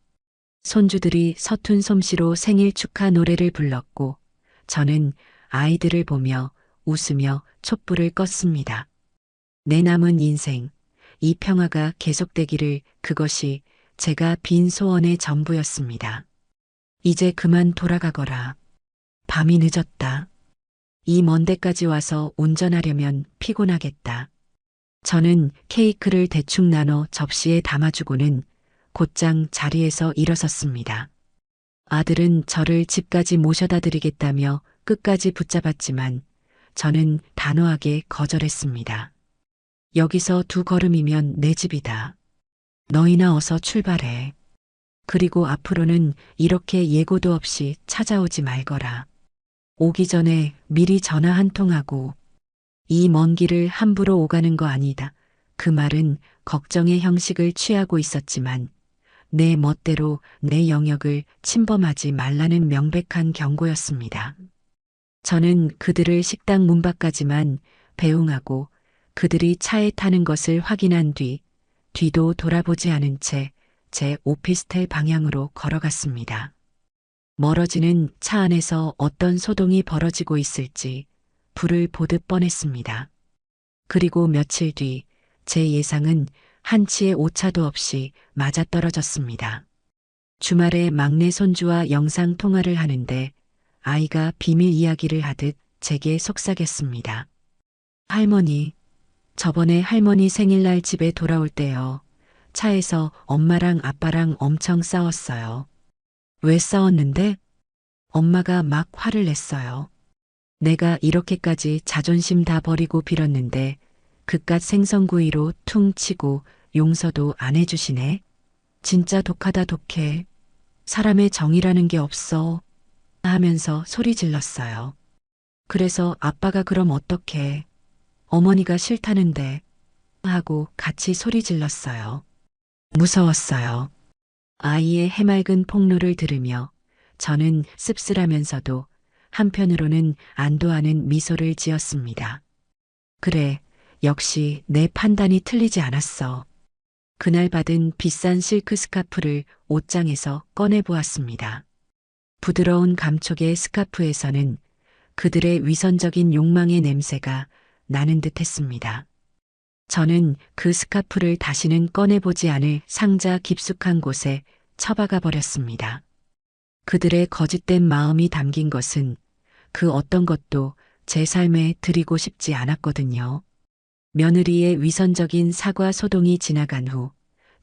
손주들이 서툰 솜씨로 생일 축하 노래를 불렀고 저는 아이들을 보며 웃으며 촛불을 껐습니다. 내 남은 인생, 이 평화가 계속되기를, 그것이 제가 빈 소원의 전부였습니다. 이제 그만 돌아가거라. 밤이 늦었다. 이 먼 데까지 와서 운전하려면 피곤하겠다. 저는 케이크를 대충 나눠 접시에 담아주고는 곧장 자리에서 일어섰습니다. 아들은 저를 집까지 모셔다 드리겠다며 끝까지 붙잡았지만 저는 단호하게 거절했습니다. 여기서 2걸음이면 내 집이다. 너희나 어서 출발해. 그리고 앞으로는 이렇게 예고도 없이 찾아오지 말거라. 오기 전에 미리 전화 한 통하고. 이 먼 길을 함부로 오가는 거 아니다. 그 말은 걱정의 형식을 취하고 있었지만 내 멋대로 내 영역을 침범하지 말라는 명백한 경고였습니다. 저는 그들을 식당 문 밖까지만 배웅하고 그들이 차에 타는 것을 확인한 뒤도 돌아보지 않은 채 제 오피스텔 방향으로 걸어갔습니다. 멀어지는 차 안에서 어떤 소동이 벌어지고 있을지 불을 보듯 뻔했습니다. 그리고 며칠 뒤 제 예상은 한치의 오차도 없이 맞아떨어졌습니다. 주말에 막내 손주와 영상 통화를 하는데 아이가 비밀 이야기를 하듯 제게 속삭였습니다. 할머니, 저번에 할머니 생일날 집에 돌아올 때요. 차에서 엄마랑 아빠랑 엄청 싸웠어요. 왜 싸웠는데? 엄마가 막 화를 냈어요. 내가 이렇게까지 자존심 다 버리고 빌었는데 그깟 생선구이로 퉁 치고 용서도 안 해주시네. 진짜 독하다 독해. 사람의 정이라는 게 없어. 하면서 소리 질렀어요. 그래서 아빠가 그럼 어떡해. 어머니가 싫다는데. 하고 같이 소리 질렀어요. 무서웠어요. 아이의 해맑은 폭로를 들으며 저는 씁쓸하면서도 한편으로는 안도하는 미소를 지었습니다. 그래, 역시 내 판단이 틀리지 않았어. 그날 받은 비싼 실크 스카프를 옷장에서 꺼내보았습니다. 부드러운 감촉의 스카프에서는 그들의 위선적인 욕망의 냄새가 나는 듯 했습니다. 저는 그 스카프를 다시는 꺼내보지 않을 상자 깊숙한 곳에 처박아 버렸습니다. 그들의 거짓된 마음이 담긴 것은 그 어떤 것도 제 삶에 드리고 싶지 않았거든요. 며느리의 위선적인 사과 소동이 지나간 후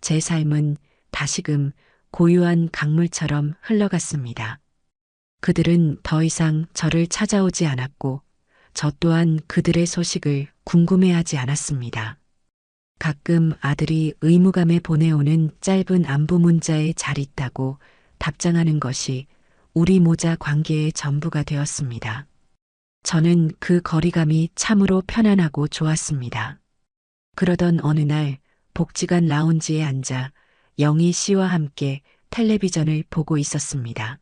제 삶은 다시금 고요한 강물처럼 흘러갔습니다. 그들은 더 이상 저를 찾아오지 않았고 저 또한 그들의 소식을 궁금해하지 않았습니다. 가끔 아들이 의무감에 보내오는 짧은 안부 문자에 잘 있다고 답장하는 것이 우리 모자 관계의 전부가 되었습니다. 저는 그 거리감이 참으로 편안하고 좋았습니다. 그러던 어느 날 복지관 라운지에 앉아 영희 씨와 함께 텔레비전을 보고 있었습니다.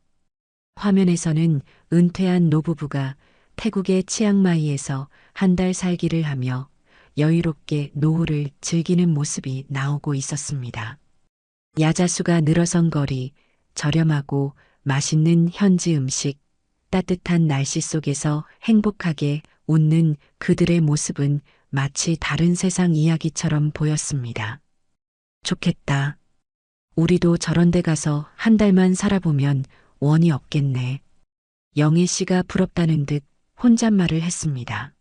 화면에서는 은퇴한 노부부가 태국의 치앙마이에서 한 달 살기를 하며 여유롭게 노후를 즐기는 모습이 나오고 있었습니다. 야자수가 늘어선 거리, 저렴하고 맛있는 현지 음식, 따뜻한 날씨 속에서 행복하게 웃는 그들의 모습은 마치 다른 세상 이야기처럼 보였습니다. 좋겠다. 우리도 저런 데 가서 한 달만 살아보면 원이 없겠네. 영애 씨가 부럽다는 듯 혼잣말을 했습니다.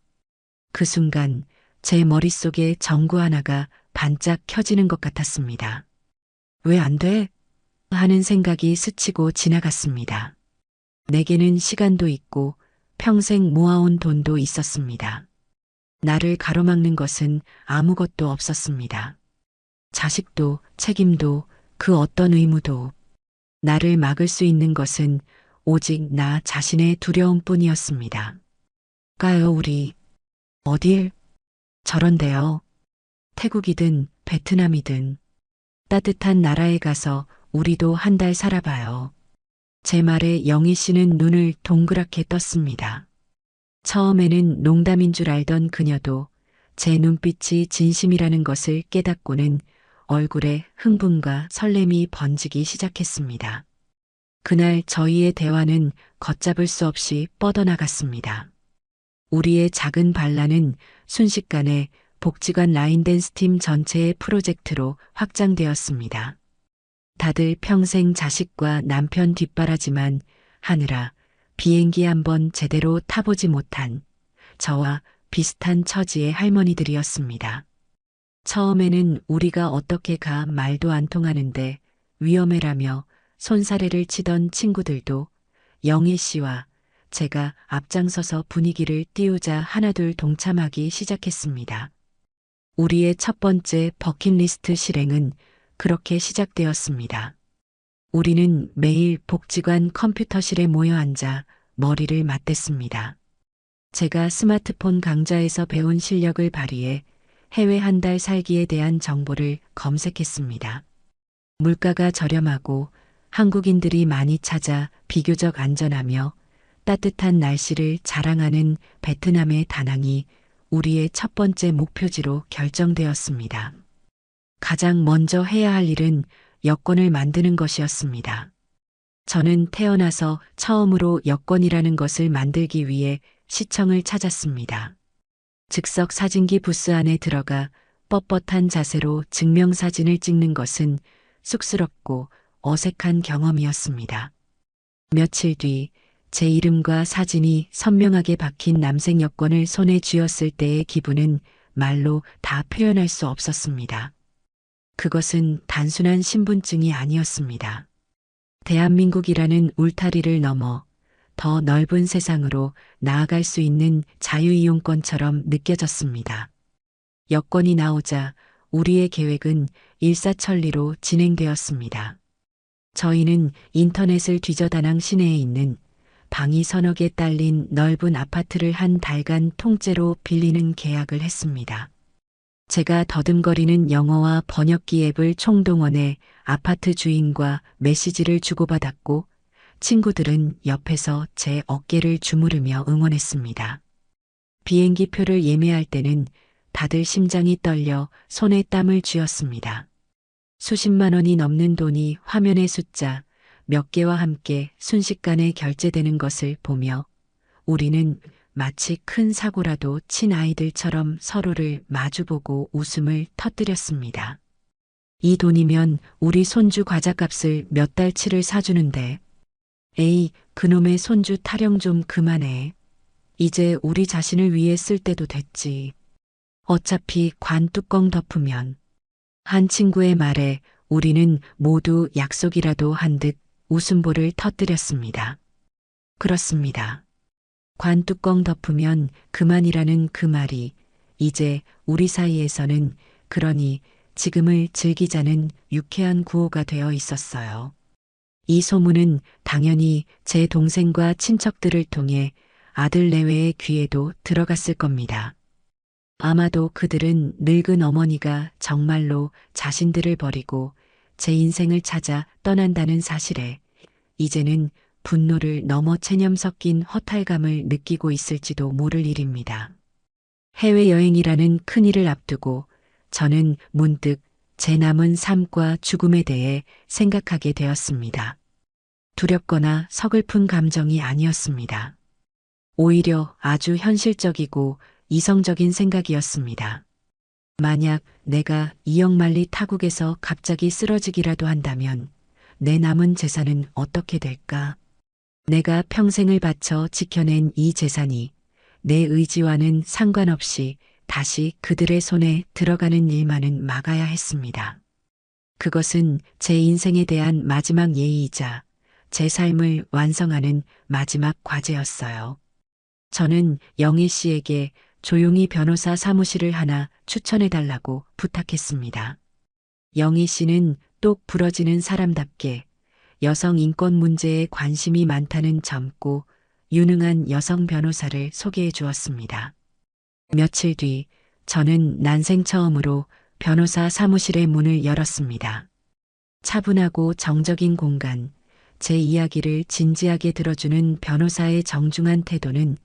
그 순간 제 머릿속에 전구 하나가 반짝 켜지는 것 같았습니다. 왜 안 돼? 하는 생각이 스치고 지나갔습니다. 내게는 시간도 있고 평생 모아온 돈도 있었습니다. 나를 가로막는 것은 아무것도 없었습니다. 자식도 책임도 그 어떤 의무도 나를 막을 수 있는 것은 오직 나 자신의 두려움뿐이었습니다. 가요 우리 어딜? 저런데요. 태국이든 베트남이든 따뜻한 나라에 가서 우리도 한 달 살아봐요. 제 말에 영희 씨는 눈을 동그랗게 떴습니다. 처음에는 농담인 줄 알던 그녀도 제 눈빛이 진심이라는 것을 깨닫고는 얼굴에 흥분과 설렘이 번지기 시작했습니다. 그날 저희의 대화는 걷잡을 수 없이 뻗어나갔습니다. 우리의 작은 반란은 순식간에 복지관 라인댄스 팀 전체의 프로젝트로 확장되었습니다. 다들 평생 자식과 남편 뒷바라지만 하느라 비행기 한번 제대로 타보지 못한 저와 비슷한 처지의 할머니들이었습니다. 처음에는 우리가 어떻게 가 말도 안 통하는데 위험해라며 손사래를 치던 친구들도 영희 씨와 제가 앞장서서 분위기를 띄우자 하나둘 동참하기 시작했습니다. 우리의 첫 번째 버킷리스트 실행은 그렇게 시작되었습니다. 우리는 매일 복지관 컴퓨터실에 모여 앉아 머리를 맞댔습니다. 제가 스마트폰 강좌에서 배운 실력을 발휘해 해외 한 달 살기에 대한 정보를 검색했습니다. 물가가 저렴하고 한국인들이 많이 찾아 비교적 안전하며 따뜻한 날씨를 자랑하는 베트남의 다낭이 우리의 첫 번째 목표지로 결정되었습니다. 가장 먼저 해야 할 일은 여권을 만드는 것이었습니다. 저는 태어나서 처음으로 여권이라는 것을 만들기 위해 시청을 찾았습니다. 즉석 사진기 부스 안에 들어가 뻣뻣한 자세로 증명사진을 찍는 것은 쑥스럽고 어색한 경험이었습니다. 며칠 뒤 제 이름과 사진이 선명하게 박힌 남색 여권을 손에 쥐었을 때의 기분은 말로 다 표현할 수 없었습니다. 그것은 단순한 신분증이 아니었습니다. 대한민국이라는 울타리를 넘어 더 넓은 세상으로 나아갈 수 있는 자유이용권처럼 느껴졌습니다. 여권이 나오자 우리의 계획은 일사천리로 진행되었습니다. 저희는 인터넷을 뒤져 다낭 시내에 있는 방이 서너 개 딸린 넓은 아파트를 한 달간 통째로 빌리는 계약을 했습니다. 제가 더듬거리는 영어와 번역기 앱을 총동원해 아파트 주인과 메시지를 주고받았고 친구들은 옆에서 제 어깨를 주무르며 응원했습니다. 비행기 표를 예매할 때는 다들 심장이 떨려 손에 땀을 쥐었습니다. 수십만 원이 넘는 돈이 화면의 숫자 몇 개와 함께 순식간에 결제되는 것을 보며 우리는 마치 큰 사고라도 친 아이들처럼 서로를 마주보고 웃음을 터뜨렸습니다. 이 돈이면 우리 손주 과자값을 몇 달치를 사주는데 에이 그놈의 손주 타령 좀 그만해. 이제 우리 자신을 위해 쓸 때도 됐지. 어차피 관 뚜껑 덮으면. 한 친구의 말에 우리는 모두 약속이라도 한 듯 웃음보를 터뜨렸습니다. 그렇습니다. 관 뚜껑 덮으면 그만이라는 그 말이 이제 우리 사이에서는 그러니 지금을 즐기자는 유쾌한 구호가 되어 있었어요. 이 소문은 당연히 제 동생과 친척들을 통해 아들 내외의 귀에도 들어갔을 겁니다. 아마도 그들은 늙은 어머니가 정말로 자신들을 버리고 제 인생을 찾아 떠난다는 사실에 이제는 분노를 넘어 체념 섞인 허탈감을 느끼고 있을지도 모를 일입니다. 해외여행이라는 큰일을 앞두고 저는 문득 제 남은 삶과 죽음에 대해 생각하게 되었습니다. 두렵거나 서글픈 감정이 아니었습니다. 오히려 아주 현실적이고 이성적인 생각이었습니다. 만약 내가 이역만리 타국에서 갑자기 쓰러지기라도 한다면 내 남은 재산은 어떻게 될까? 내가 평생을 바쳐 지켜낸 이 재산이 내 의지와는 상관없이 다시 그들의 손에 들어가는 일만은 막아야 했습니다. 그것은 제 인생에 대한 마지막 예의이자 제 삶을 완성하는 마지막 과제였어요. 저는 영희 씨에게 조용히 변호사 사무실을 하나 추천해달라고 부탁했습니다. 영희 씨는 똑 부러지는 사람답게 여성 인권 문제에 관심이 많다는 젊고 유능한 여성 변호사를 소개해 주었습니다. 며칠 뒤 저는 난생 처음으로 변호사 사무실의 문을 열었습니다. 차분하고 정적인 공간, 제 이야기를 진지하게 들어주는 변호사의 정중한 태도는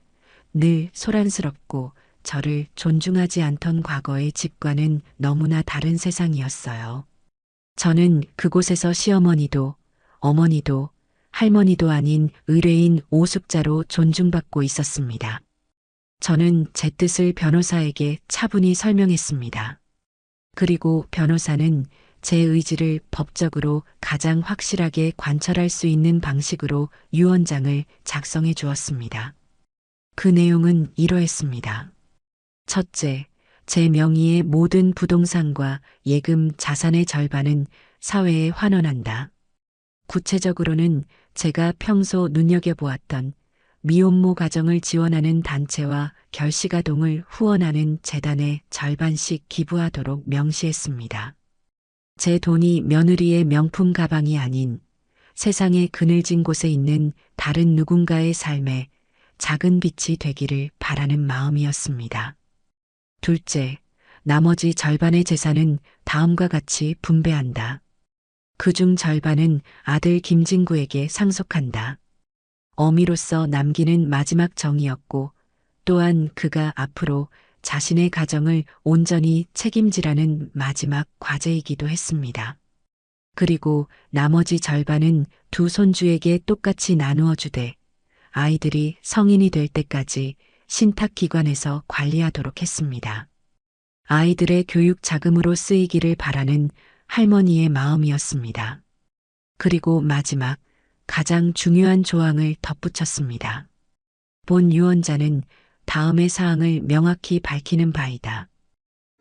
늘 소란스럽고 저를 존중하지 않던 과거의 집과는 너무나 다른 세상이었어요. 저는 그곳에서 시어머니도 어머니도 할머니도 아닌 의뢰인 오숙자로 존중받고 있었습니다. 저는 제 뜻을 변호사에게 차분히 설명했습니다. 그리고 변호사는 제 의지를 법적으로 가장 확실하게 관철할 수 있는 방식으로 유언장을 작성해 주었습니다. 그 내용은 이러했습니다. 첫째, 제 명의의 모든 부동산과 예금 자산의 절반은 사회에 환원한다. 구체적으로는 제가 평소 눈여겨보았던 미혼모 가정을 지원하는 단체와 결식아동을 후원하는 재단에 절반씩 기부하도록 명시했습니다. 제 돈이 며느리의 명품 가방이 아닌 세상의 그늘진 곳에 있는 다른 누군가의 삶에 작은 빛이 되기를 바라는 마음이었습니다. 둘째, 나머지 절반의 재산은 다음과 같이 분배한다. 그중 절반은 아들 김진구에게 상속한다. 어미로서 남기는 마지막 정이었고 또한 그가 앞으로 자신의 가정을 온전히 책임지라는 마지막 과제이기도 했습니다. 그리고 나머지 절반은 두 손주에게 똑같이 나누어 주되 아이들이 성인이 될 때까지 신탁기관에서 관리하도록 했습니다. 아이들의 교육 자금으로 쓰이기를 바라는 할머니의 마음이었습니다. 그리고 마지막 가장 중요한 조항을 덧붙였습니다. 본 유언자는 다음의 사항을 명확히 밝히는 바이다.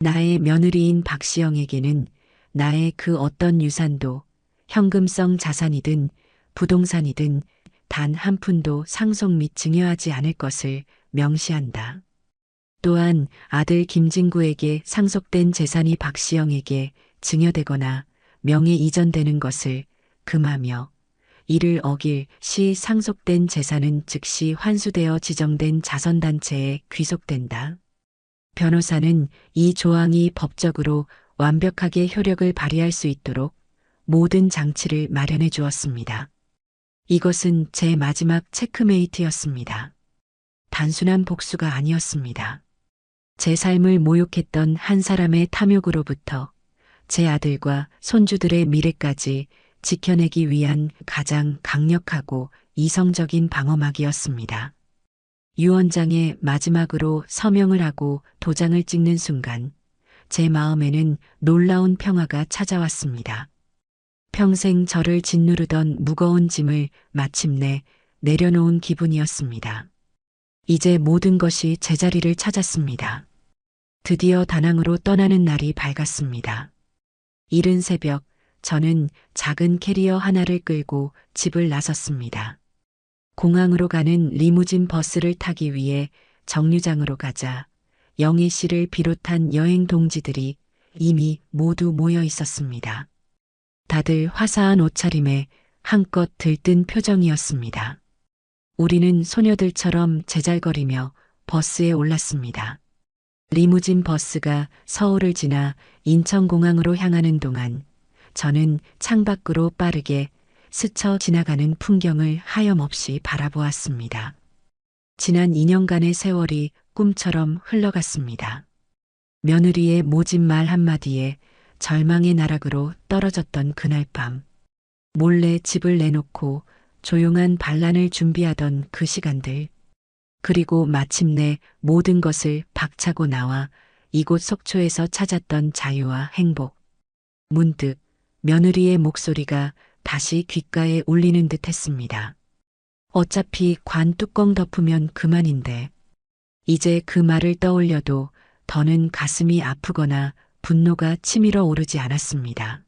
나의 며느리인 박시영에게는 나의 그 어떤 유산도 현금성 자산이든 부동산이든 단 한 푼도 상속 및 증여하지 않을 것을 명시한다. 또한 아들 김진구에게 상속된 재산이 박시영에게 증여되거나 명의 이전되는 것을 금하며 이를 어길 시 상속된 재산은 즉시 환수되어 지정된 자선단체에 귀속된다. 변호사는 이 조항이 법적으로 완벽하게 효력을 발휘할 수 있도록 모든 장치를 마련해 주었습니다. 이것은 제 마지막 체크메이트였습니다. 단순한 복수가 아니었습니다. 제 삶을 모욕했던 한 사람의 탐욕으로부터 제 아들과 손주들의 미래까지 지켜내기 위한 가장 강력하고 이성적인 방어막이었습니다. 유언장에 마지막으로 서명을 하고 도장을 찍는 순간 제 마음에는 놀라운 평화가 찾아왔습니다. 평생 저를 짓누르던 무거운 짐을 마침내 내려놓은 기분이었습니다. 이제 모든 것이 제자리를 찾았습니다. 드디어 다낭으로 떠나는 날이 밝았습니다. 이른 새벽 저는 작은 캐리어 하나를 끌고 집을 나섰습니다. 공항으로 가는 리무진 버스를 타기 위해 정류장으로 가자 영희 씨를 비롯한 여행 동지들이 이미 모두 모여 있었습니다. 다들 화사한 옷차림에 한껏 들뜬 표정이었습니다. 우리는 소녀들처럼 제잘거리며 버스에 올랐습니다. 리무진 버스가 서울을 지나 인천공항으로 향하는 동안 저는 창밖으로 빠르게 스쳐 지나가는 풍경을 하염없이 바라보았습니다. 지난 2년간의 세월이 꿈처럼 흘러갔습니다. 며느리의 모진 말 한마디에 절망의 나락으로 떨어졌던 그날 밤, 몰래 집을 내놓고 조용한 반란을 준비하던 그 시간들, 그리고 마침내 모든 것을 박차고 나와 이곳 속초에서 찾았던 자유와 행복. 문득 며느리의 목소리가 다시 귓가에 울리는 듯 했습니다. 어차피 관 뚜껑 덮으면 그만인데. 이제 그 말을 떠올려도 더는 가슴이 아프거나 분노가 치밀어 오르지 않았습니다.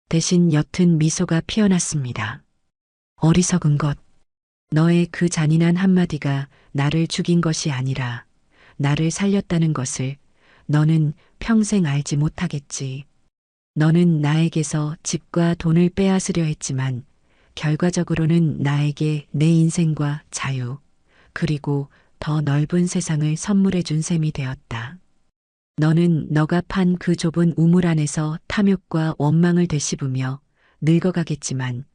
대신 옅은 미소가 피어났습니다. 어리석은 것. 너의 그 잔인한 한마디가 나를 죽인 것이 아니라 나를 살렸다는 것을 너는 평생 알지 못하겠지. 너는 나에게서 집과 돈을 빼앗으려 했지만 결과적으로는 나에게 내 인생과 자유, 그리고 더 넓은 세상을 선물해 준 셈이 되었다. 너는 너가 판 그 좁은 우물 안에서 탐욕과 원망을 되씹으며 늙어가겠지만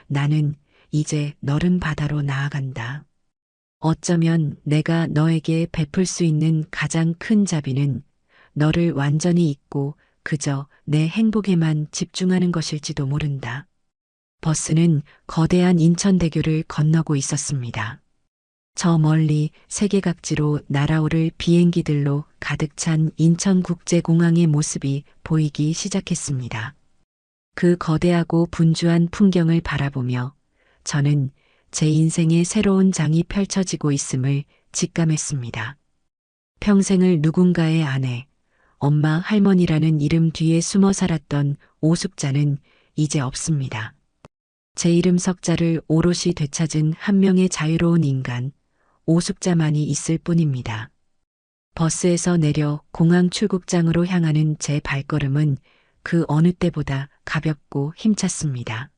나는 이제 너른 바다로 나아간다. 어쩌면 내가 너에게 베풀 수 있는 가장 큰 자비는 너를 완전히 잊고 그저 내 행복에만 집중하는 것일지도 모른다. 버스는 거대한 인천대교를 건너고 있었습니다. 저 멀리 세계 각지로 날아오를 비행기들로 가득 찬 인천국제공항의 모습이 보이기 시작했습니다. 그 거대하고 분주한 풍경을 바라보며 저는 제 인생의 새로운 장이 펼쳐지고 있음을 직감했습니다. 평생을 누군가의 아내, 엄마, 할머니라는 이름 뒤에 숨어 살았던 오숙자는 이제 없습니다. 제 이름 석자를 오롯이 되찾은 한 명의 자유로운 인간, 오숙자만이 있을 뿐입니다. 버스에서 내려 공항 출국장으로 향하는 제 발걸음은 그 어느 때보다 가볍고 힘찼습니다.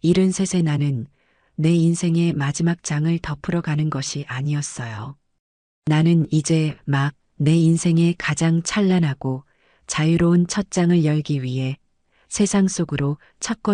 73의 나는 내 인생의 마지막 장을 덮으러 가는 것이 아니었어요. 나는 이제 막 내 인생의 가장 찬란하고 자유로운 첫 장을 열기 위해 세상 속으로 첫걸음을